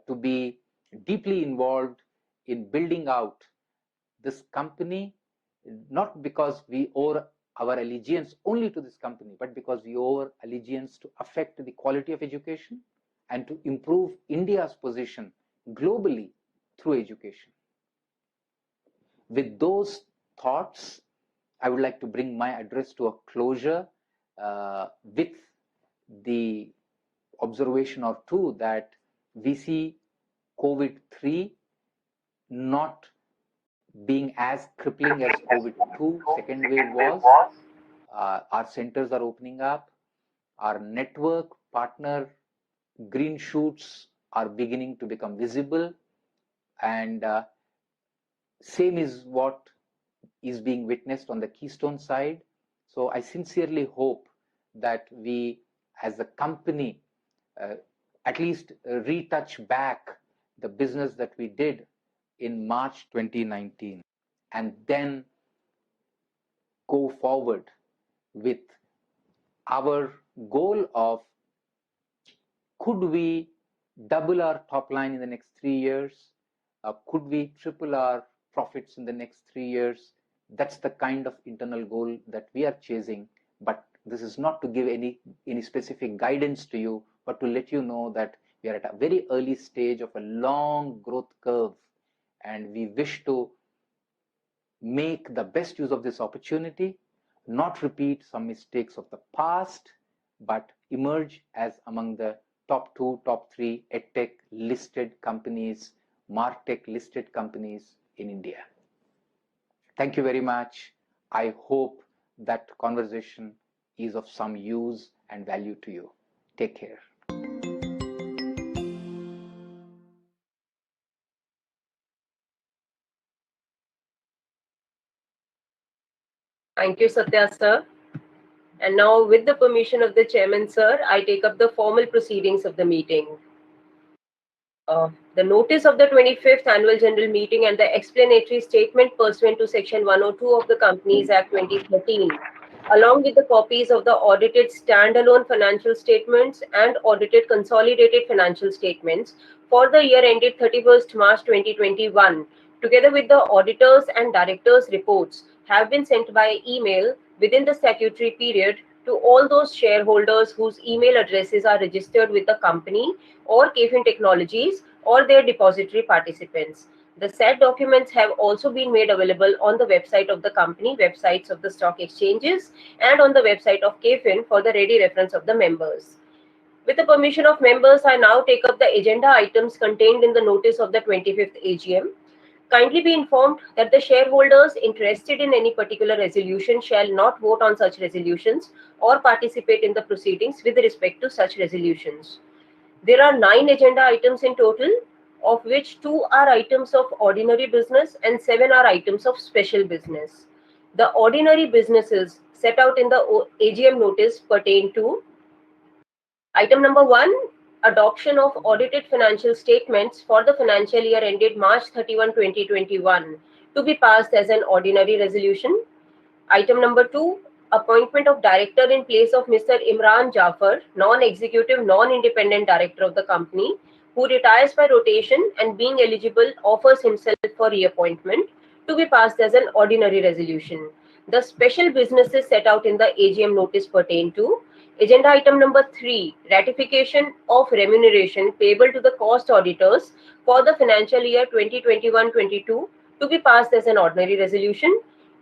to be deeply involved in building out this company, not because we owe our allegiance only to this company, but because we owe our allegiance to affect the quality of education and to improve India's position globally through education. With those thoughts, I would like to bring my address to a closure with the observation or two that we see COVID-3 not being as crippling as COVID-2 second wave was. Our centers are opening up. Our network partner green shoots are beginning to become visible, and same is what is being witnessed on the Keystone side. So I sincerely hope that we as a company at least retouch back the business that we did in March 2019 and then go forward with our goal of could we double our top line in the next 3 years? Could we triple our profits in the next 3 years? That's the kind of internal goal that we are chasing. But this is not to give any specific guidance to you, but to let you know that we are at a very early stage of a long growth curve, and we wish to make the best use of this opportunity, not repeat some mistakes of the past, but emerge as among the top 2, top 3 EdTech listed companies, MarTech listed companies in India. Thank you very much. I hope that conversation is of some use and value to you. Take care. Thank you, Satya sir. And now, with the permission of the chairman sir, I take up the formal proceedings of the meeting. The notice of the 25th Annual General Meeting and the explanatory statement pursuant to Section 102 of the Companies Act 2013, along with the copies of the audited standalone financial statements and audited consolidated financial statements for the year ended 31st March 2021, together with the auditors and directors' reports, have been sent by email within the statutory period to all those shareholders whose email addresses are registered with the company or KFin Technologies or their depository participants. The said documents have also been made available on the website of the company, websites of the stock exchanges, and on the website of KFin for the ready reference of the members. With the permission of members, I now take up the agenda items contained in the notice of the 25th AGM. Kindly be informed that the shareholders interested in any particular resolution shall not vote on such resolutions or participate in the proceedings with respect to such resolutions. There are 9 agenda items in total, of which 2 are items of ordinary business and 7 are items of special business. The ordinary businesses set out in the AGM notice pertain to item number 1, adoption of audited financial statements for the financial year ended March 31, 2021, to be passed as an ordinary resolution. Item number 2, appointment of director in place of Mr. Imran Jafar, non-executive, non-independent director of the company, who retires by rotation and being eligible offers himself for reappointment, to be passed as an ordinary resolution. The special businesses set out in the AGM notice pertain to agenda item number 3, ratification of remuneration payable to the cost auditors for the financial year 2021-22, to be passed as an ordinary resolution.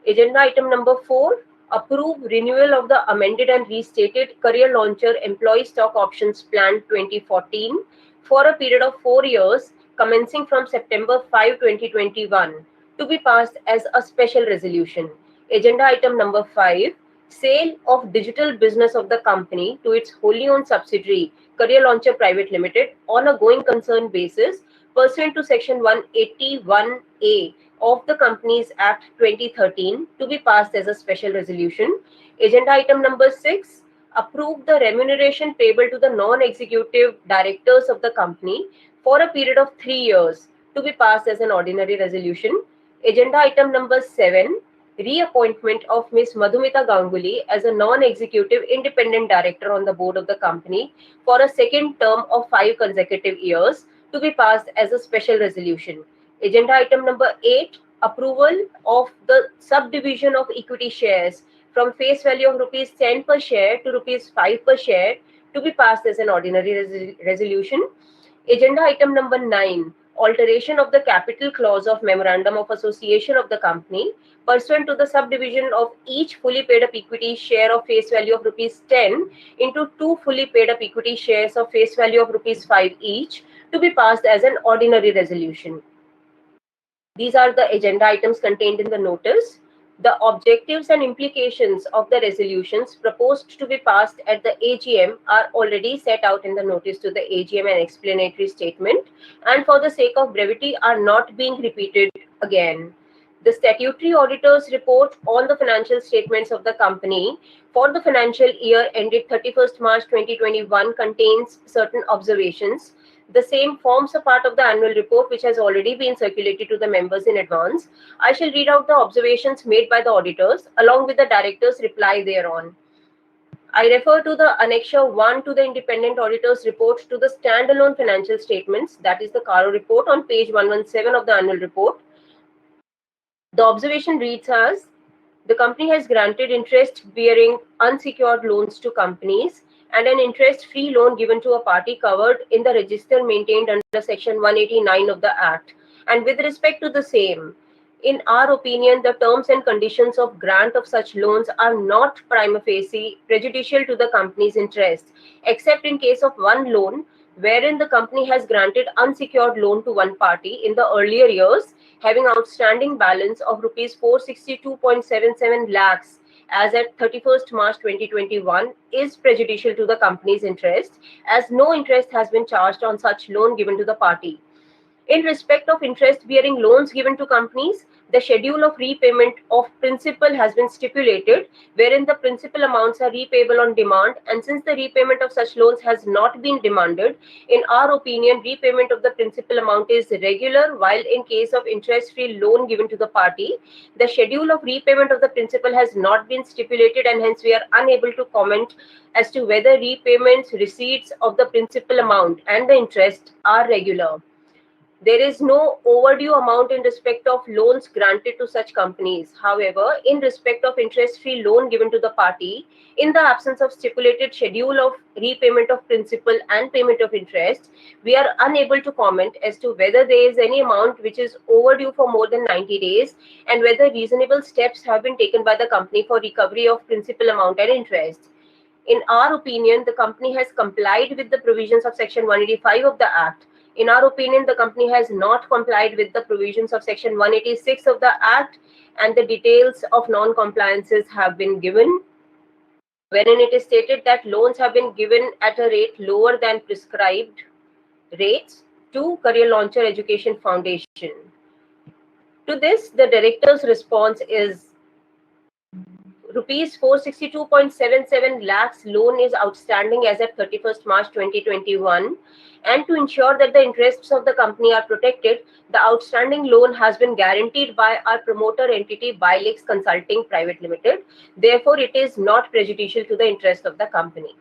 Agenda item number 4, approve renewal of the amended and restated Career Launcher Employee Stock Options Plan 2014 for a period of 4 years commencing from September 5, 2021, to be passed as a special resolution. Agenda item number 5, sale of digital business of the company to its wholly owned subsidiary Career Launcher Private Limited on a going concern basis pursuant to Section 181A of the Companies Act 2013, to be passed as a special resolution. Agenda item number 6, approve the remuneration payable to the non-executive directors of the company for a period of 3 years, to be passed as an ordinary resolution. Agenda item number 7, reappointment of Ms. Madhumita Ganguly as a non-executive independent director on the board of the company for a second term of 5 consecutive years, to be passed as a special resolution. Agenda item number 8, approval of the subdivision of equity shares from face value of rupees 10 per share to rupees 5 per share, to be passed as an ordinary resolution. Agenda item number 9, alteration of the capital clause of Memorandum of Association of the company pursuant to the subdivision of each fully paid up equity share of face value of rupees 10 into two fully paid up equity shares of face value of rupees 5 each, to be passed as an ordinary resolution. These are the agenda items contained in the notice. The objectives and implications of the resolutions proposed to be passed at the AGM are already set out in the notice to the AGM and explanatory statement, and for the sake of brevity are not being repeated again. The statutory auditor's report on the financial statements of the company for the financial year ended 31st March 2021 contains certain observations. The same forms a part of the annual report, which has already been circulated to the members in advance. I shall read out the observations made by the auditors along with the director's reply thereon. I refer to the Annexure 1 to the independent auditor's report to the standalone financial statements, that is the CARO report on page 117 of the annual report. The observation reads as, the company has granted interest-bearing unsecured loans to companies and an interest-free loan given to a party covered in the register maintained under Section 189 of the Act. And with respect to the same, in our opinion, the terms and conditions of grant of such loans are not prima facie prejudicial to the company's interest, except in case of one loan wherein the company has granted unsecured loan to one party in the earlier years, having outstanding balance of rupees 462.77 lakhs as at 31st March 2021 is prejudicial to the company's interest, as no interest has been charged on such loan given to the party. In respect of interest-bearing loans given to companies, the schedule of repayment of principal has been stipulated, wherein the principal amounts are repayable on demand, and since the repayment of such loans has not been demanded, in our opinion, repayment of the principal amount is regular, while in case of interest-free loan given to the party, the schedule of repayment of the principal has not been stipulated, and hence we are unable to comment as to whether repayments, receipts of the principal amount and the interest are regular. There is no overdue amount in respect of loans granted to such companies. However, in respect of interest-free loan given to the party, in the absence of stipulated schedule of repayment of principal and payment of interest, we are unable to comment as to whether there is any amount which is overdue for more than 90 days and whether reasonable steps have been taken by the company for recovery of principal amount and interest. In our opinion, the company has complied with the provisions of Section 185 of the Act. In our opinion, the company has not complied with the provisions of Section 186 of the Act, and the details of non-compliances have been given, wherein it is stated that loans have been given at a rate lower than prescribed rates to Career Launcher Education Foundation. To this, the director's response is rupees 462.77 lakhs loan is outstanding as at 31st March 2021, and to ensure that the interests of the company are protected, the outstanding loan has been guaranteed by our promoter entity Bilix Consulting Private Limited. Therefore, it is not prejudicial to the interest of the company.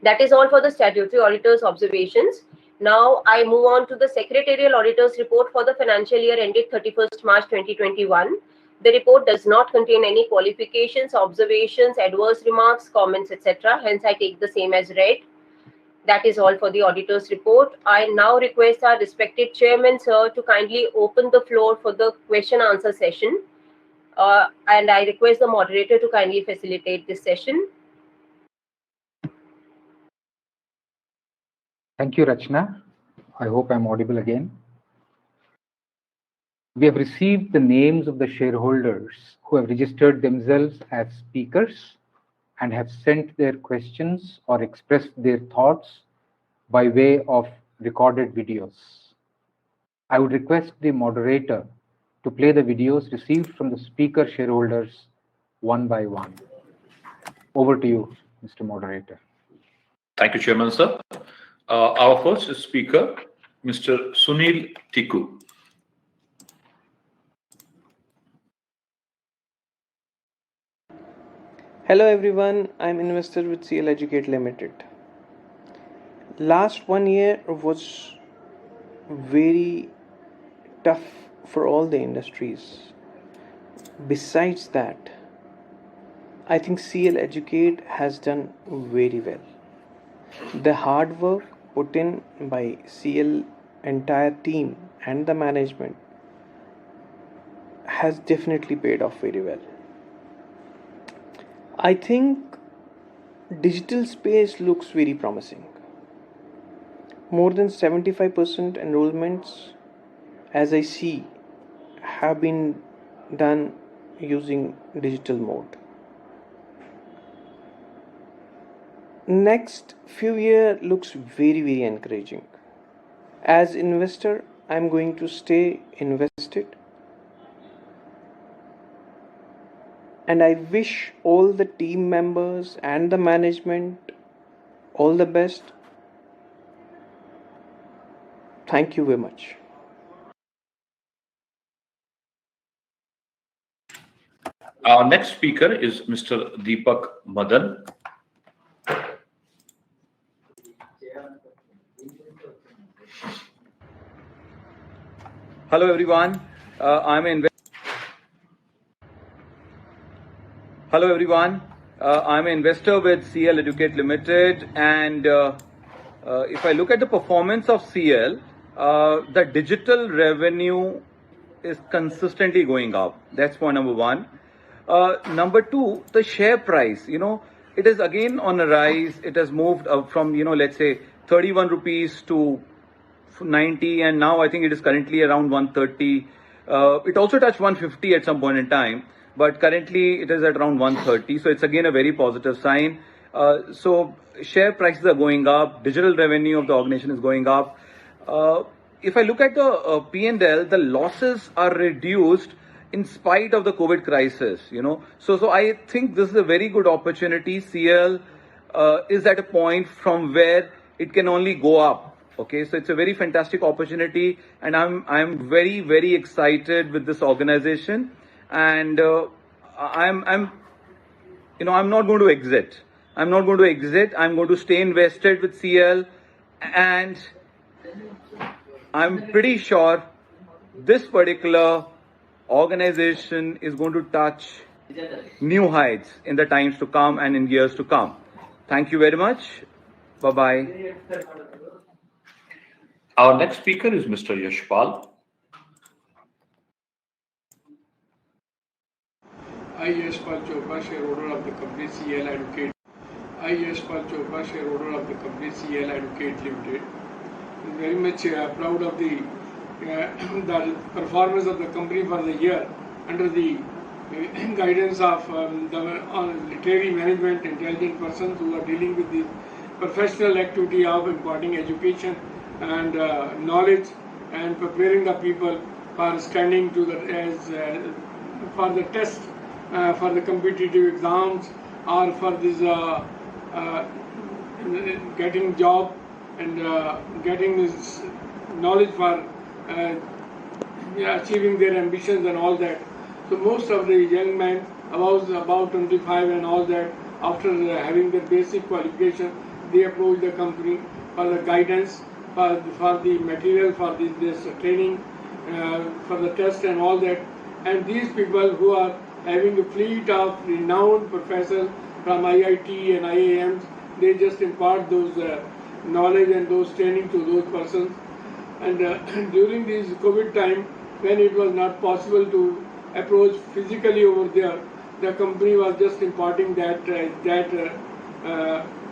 That is all for the statutory auditor's observations. Now I move on to the secretarial auditor's report for the financial year ended 31st March 2021. The report does not contain any qualifications, observations, adverse remarks, comments, etc. Hence, I take the same as read. That is all for the auditor's report. I now request our respected chairman, sir, to kindly open the floor for the question answer session. And I request the moderator to kindly facilitate this session. Thank you, Rachna. I hope I'm audible again. We have received the names of the shareholders who have registered themselves as speakers and have sent their questions or expressed their thoughts by way of recorded videos. I would request the moderator to play the videos received from the speaker shareholders one by one. Over to you, Mr. Moderator. Thank you, Chairman, sir. Our first speaker, Mr. Sunil Tiku. Hello everyone, I'm investor with CL Educate Limited. Last 1 year was very tough for all the industries. Besides that, I think CL Educate has done very well. The hard work put in by CL entire team and the management has definitely paid off very well. I think digital space looks very promising. More than 75% enrollments, as I see, have been done using digital mode. Next few year looks very encouraging. As investor, I'm going to stay invested, and I wish all the team members and the management all the best. Thank you very much. Our next speaker is Mr. Deepak Madan. Hello everyone. Hello everyone. I'm an investor with CL Educate Limited, and if I look at the performance of CL, the digital revenue is consistently going up. That's point number one. Number two, the share price. It is again on a rise. It has moved up from let's say 31 rupees to 90, and now I think it is currently around 130. It also touched 150 at some point in time, but currently it is at around 130. So it's again a very positive sign. So share prices are going up, digital revenue of the organization is going up. If I look at the P&L, the losses are reduced in spite of the COVID crisis. So I think this is a very good opportunity. CL is at a point from where it can only go up. Okay, so it's a very fantastic opportunity, and I'm very excited with this organization, and I'm not going to exit. I'm not going to exit. I'm going to stay invested with CL, and I'm pretty sure this particular organization is going to touch new heights in the times to come and in years to come. Thank you very much. Bye-bye. Our next speaker is Mr. Yashpal. I, Yashpal Chopra, shareholder of the company CL Educate. I, Yashpal Chopra, shareholder of the company CL Educate Limited. I'm very much proud of the performance of the company for the year under the guidance of the literary management, intelligent persons who are dealing with the professional activity of imparting education and knowledge and preparing the people for standing to for the test, for the competitive exams, or for this getting job and getting this knowledge for achieving their ambitions and all that. So most of the young men, about 25 and all that, after having the basic qualification, they approach the company for the guidance, for the material, for this training, for the test and all that. And these people who are having a fleet of renowned professors from IIT and IAMs, they just impart those knowledge and those training to those persons. And during this COVID time, when it was not possible to approach physically over there, the company was just imparting that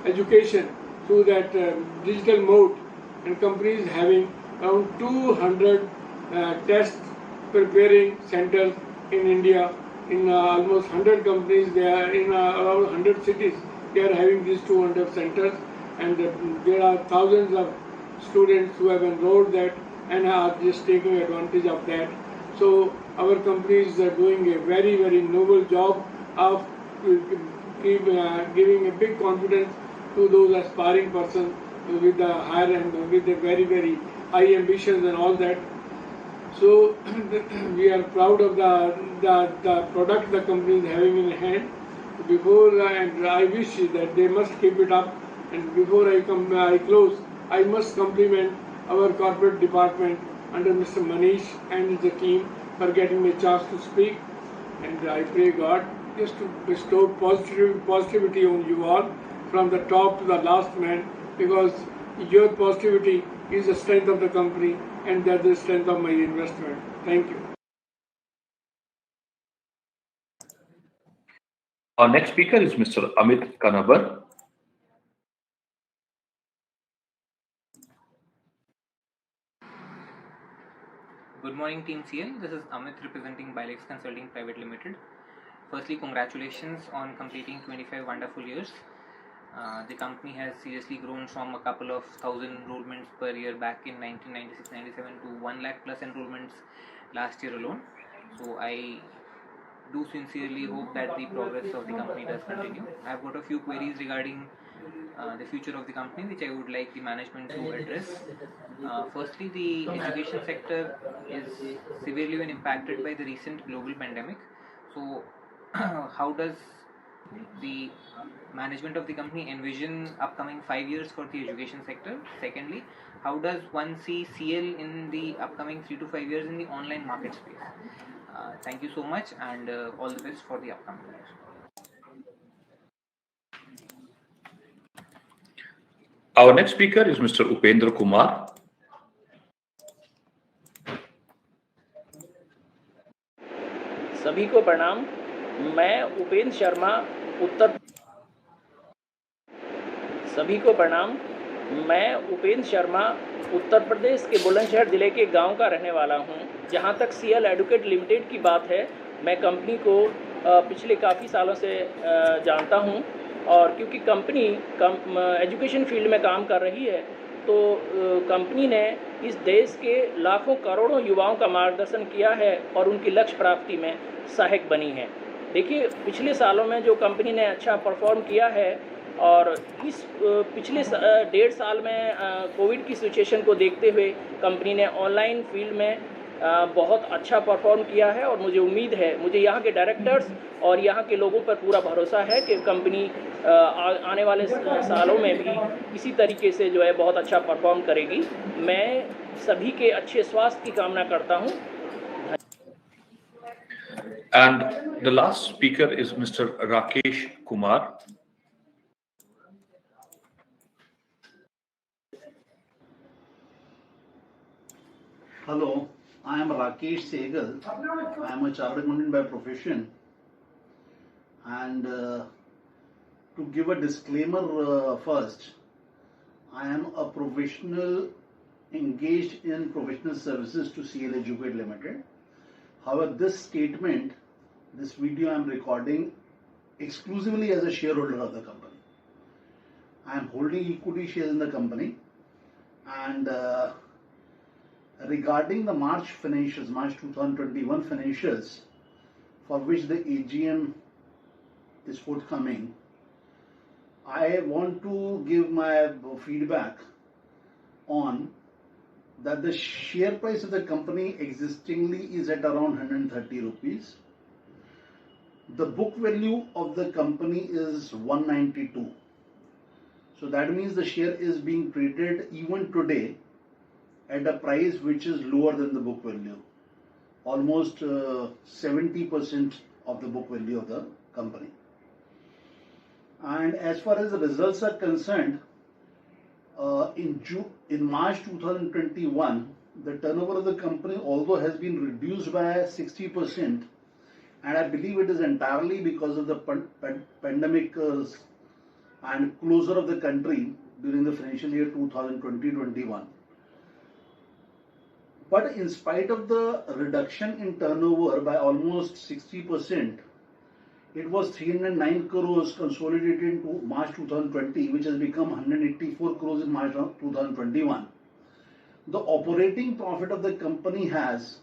education through that digital mode, and companies having around 200 test preparing centers in India. In almost 100 companies, they are in around 100 cities. They are having these 200 centers, and there are thousands of students who have enrolled that and are just taking advantage of that. So our companies are doing a very noble job of giving a big confidence to those aspiring persons with the higher and with the very high ambitions and all that. So we are proud of the product the company is having in hand. And I wish that they must keep it up. And before I close, I must compliment our corporate department under Mr. Manish and the team for getting me a chance to speak. And I pray God just to bestow positivity on you all from the top to the last man, because your positivity is the strength of the company, and that's the strength of my investment. Thank you. Our next speaker is Mr. Amit Kanabar. Good morning, Team CL. This is Amit representing Bilex Consulting Private Limited. Firstly, congratulations on completing 25 wonderful years. The company has seriously grown from a couple of thousand enrollments per year back in 1996-97 to 1 lakh plus enrollments last year alone. So I do sincerely hope that the progress of the company does continue. I have got a few queries regarding the future of the company, which I would like the management to address. Firstly, the education sector is severely been impacted by the recent global pandemic. So, how does the management of the company envision upcoming 5 years for the education sector? Secondly, how does one see CL in the upcoming 3 to 5 years in the online market space? Thank you so much, and all the best for the upcoming years. Our next speaker is Mr. Upendra Kumar. सभी को प्रणाम। मैं उपेंद्र शर्मा उत्तर प्रदेश के बुलंदशहर ज़िले के गांव का रहने वाला हूं। जहां तक सीएल एडुकेट लिमिटेड की बात है, मैं कंपनी को पिछले काफ़ी सालों से जानता हूं, और क्योंकि कंपनी एजुकेशन फील्ड में काम कर रही है, तो कंपनी ने इस देश के लाखों करोड़ों युवाओं का मार्गदर्शन किया है और उनकी लक्ष्य प्राप्ति में सहायक बनी है। देखिए, पिछले सालों में जो कंपनी ने अच्छा परफॉर्म किया है, और इस पिछले 1.5 साल में कोविड की सिचुएशन को देखते हुए कंपनी ने ऑनलाइन फील्ड में बहुत अच्छा परफॉर्म किया है, और मुझे उम्मीद है, मुझे यहाँ के डायरेक्टर्स और यहाँ के लोगों पर पूरा भरोसा है कि कंपनी आने वाले सालों में भी इसी तरीके से जो है बहुत अच्छा परफॉर्म करेगी। मैं सभी के अच्छे स्वास्थ्य की कामना करता हूँ। And the last speaker is Mr. Rakesh Kumar. Hello, I am Rakesh Sehgal. I am a chartered accountant by profession, and to give a disclaimer first, I am a professional engaged in professional services to CL Educate Limited. However, this statement, this video I am recording exclusively as a shareholder of the company. I am holding equity shares in the company, and regarding the March financials, March 2021 financials, for which the AGM is forthcoming, I want to give my feedback on that the share price of the company existingly is at around 130 rupees. The book value of the company is 192. So that means the share is being traded even today at a price which is lower than the book value, almost 70% of the book value of the company. And as far as the results are concerned, in March 2021, the turnover of the company, although has been reduced by 60%, and I believe it is entirely because of the pandemic and closure of the country during the financial year 2020-21. But in spite of the reduction in turnover by almost 60%, it was 309 crores consolidated into March 2020, which has become 184 crores in March 2021. The operating profit of the company has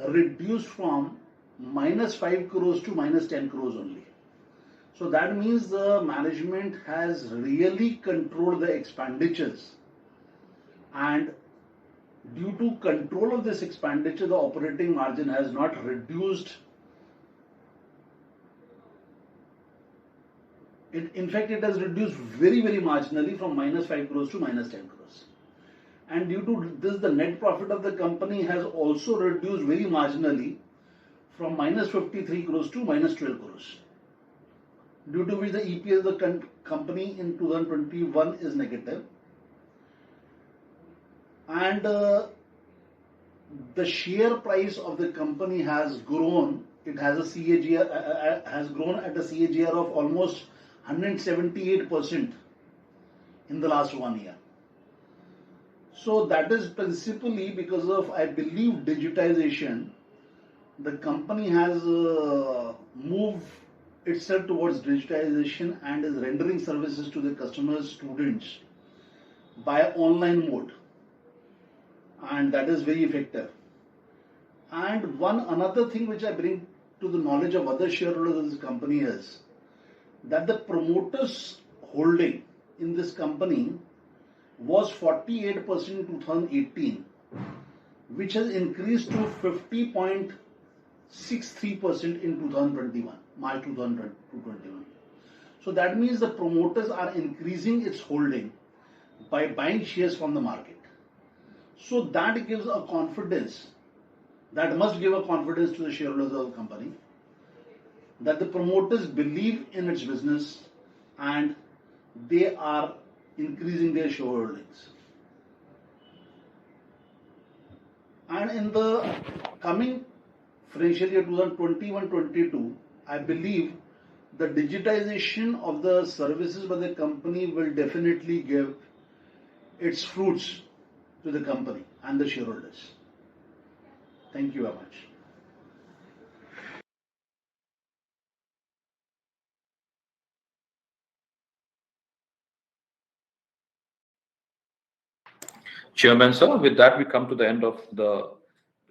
reduced from -5 crores to -10 crores only. So that means the management has really controlled the expenditures, and due to control of this expenditure, the operating margin has not reduced. In fact, it has reduced very, very marginally from -5 crores to -10 crores. And due to this, the net profit of the company has also reduced very marginally from -53 crores to -12 crores. Due to which the EPS of the company in 2021 is negative. and the share price of the company has grown. It has a CAGR has grown at a CAGR of almost 178% in the last 1 year. So that is principally because of, I believe, digitization. The company has moved itself towards digitization and is rendering services to the customers, students by online mode, and that is very effective. And one another thing which I bring to the knowledge of other shareholders of this company is that the promoters holding in this company was 48% in 2018, which has increased to 50.63% in 2021, March 2021. So that means the promoters are increasing its holding by buying shares from the market. So that gives a confidence, that must give a confidence to the shareholders of the company, that the promoters believe in its business and they are increasing their shareholdings. And in the coming financial year 2021-22, I believe the digitization of the services by the company will definitely give its fruits to the company and the shareholders. Thank you very much. Chairman, sir, with that we come to the end of the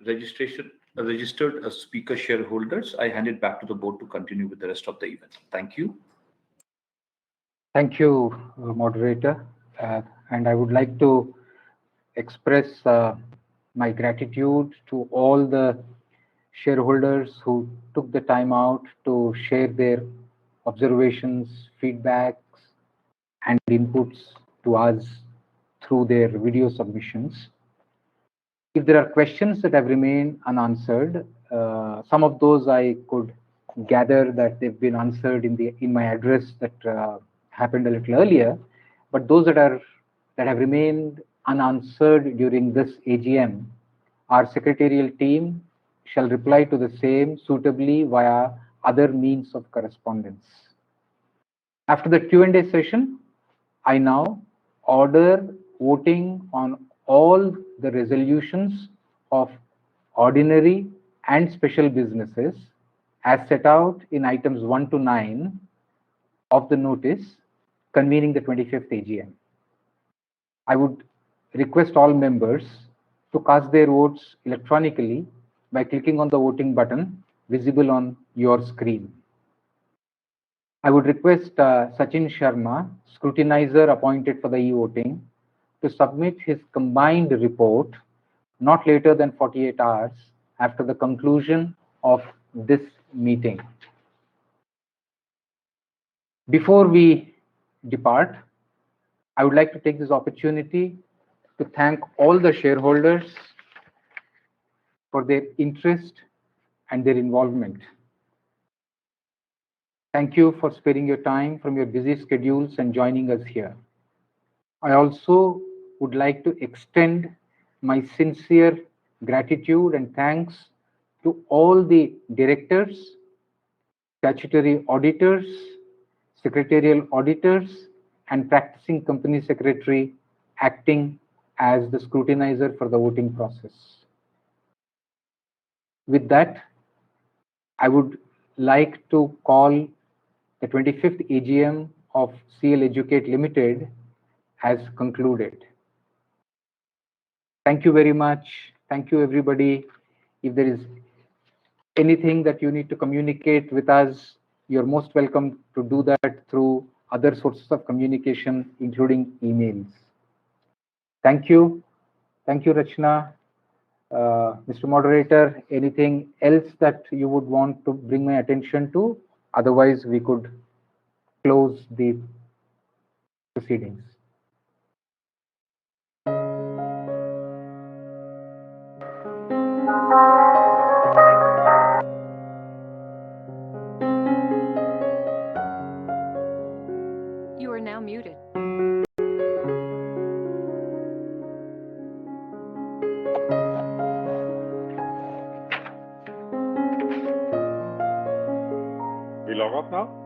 registered speaker shareholders. I hand it back to the board to continue with the rest of the event. Thank you. Thank you, moderator. And I would like to express my gratitude to all the shareholders who took the time out to share their observations, feedbacks, and inputs to us through their video submissions. If there are questions that have remained unanswered, some of those I could gather that they've been answered in my address that happened a little earlier, but those that have remained unanswered during this AGM, our secretarial team shall reply to the same suitably via other means of correspondence. After the Q&A session, I now order voting on all the resolutions of ordinary and special businesses as set out in items 1 to 9 of the notice convening the 25th AGM. I would request all members to cast their votes electronically by clicking on the voting button visible on your screen. I would request Sachin Sharma, scrutinizer appointed for the e-voting, to submit his combined report not later than 48 hours after the conclusion of this meeting. Before we depart, I would like to take this opportunity to thank all the shareholders for their interest and their involvement. Thank you for sparing your time from your busy schedules and joining us here. I also would like to extend my sincere gratitude and thanks to all the directors, statutory auditors, secretarial auditors, and practicing company secretary acting as the scrutinizer for the voting process. With that, I would like to call the 25th AGM of CL Educate Limited as concluded. Thank you very much. Thank you, everybody. If there is anything that you need to communicate with us, you're most welcome to do that through other sources of communication, including emails. Thank you. Thank you, Rachna. Mr. Moderator, anything else that you would want to bring my attention to? Otherwise, we could close the proceedings. You are now muted. log off now?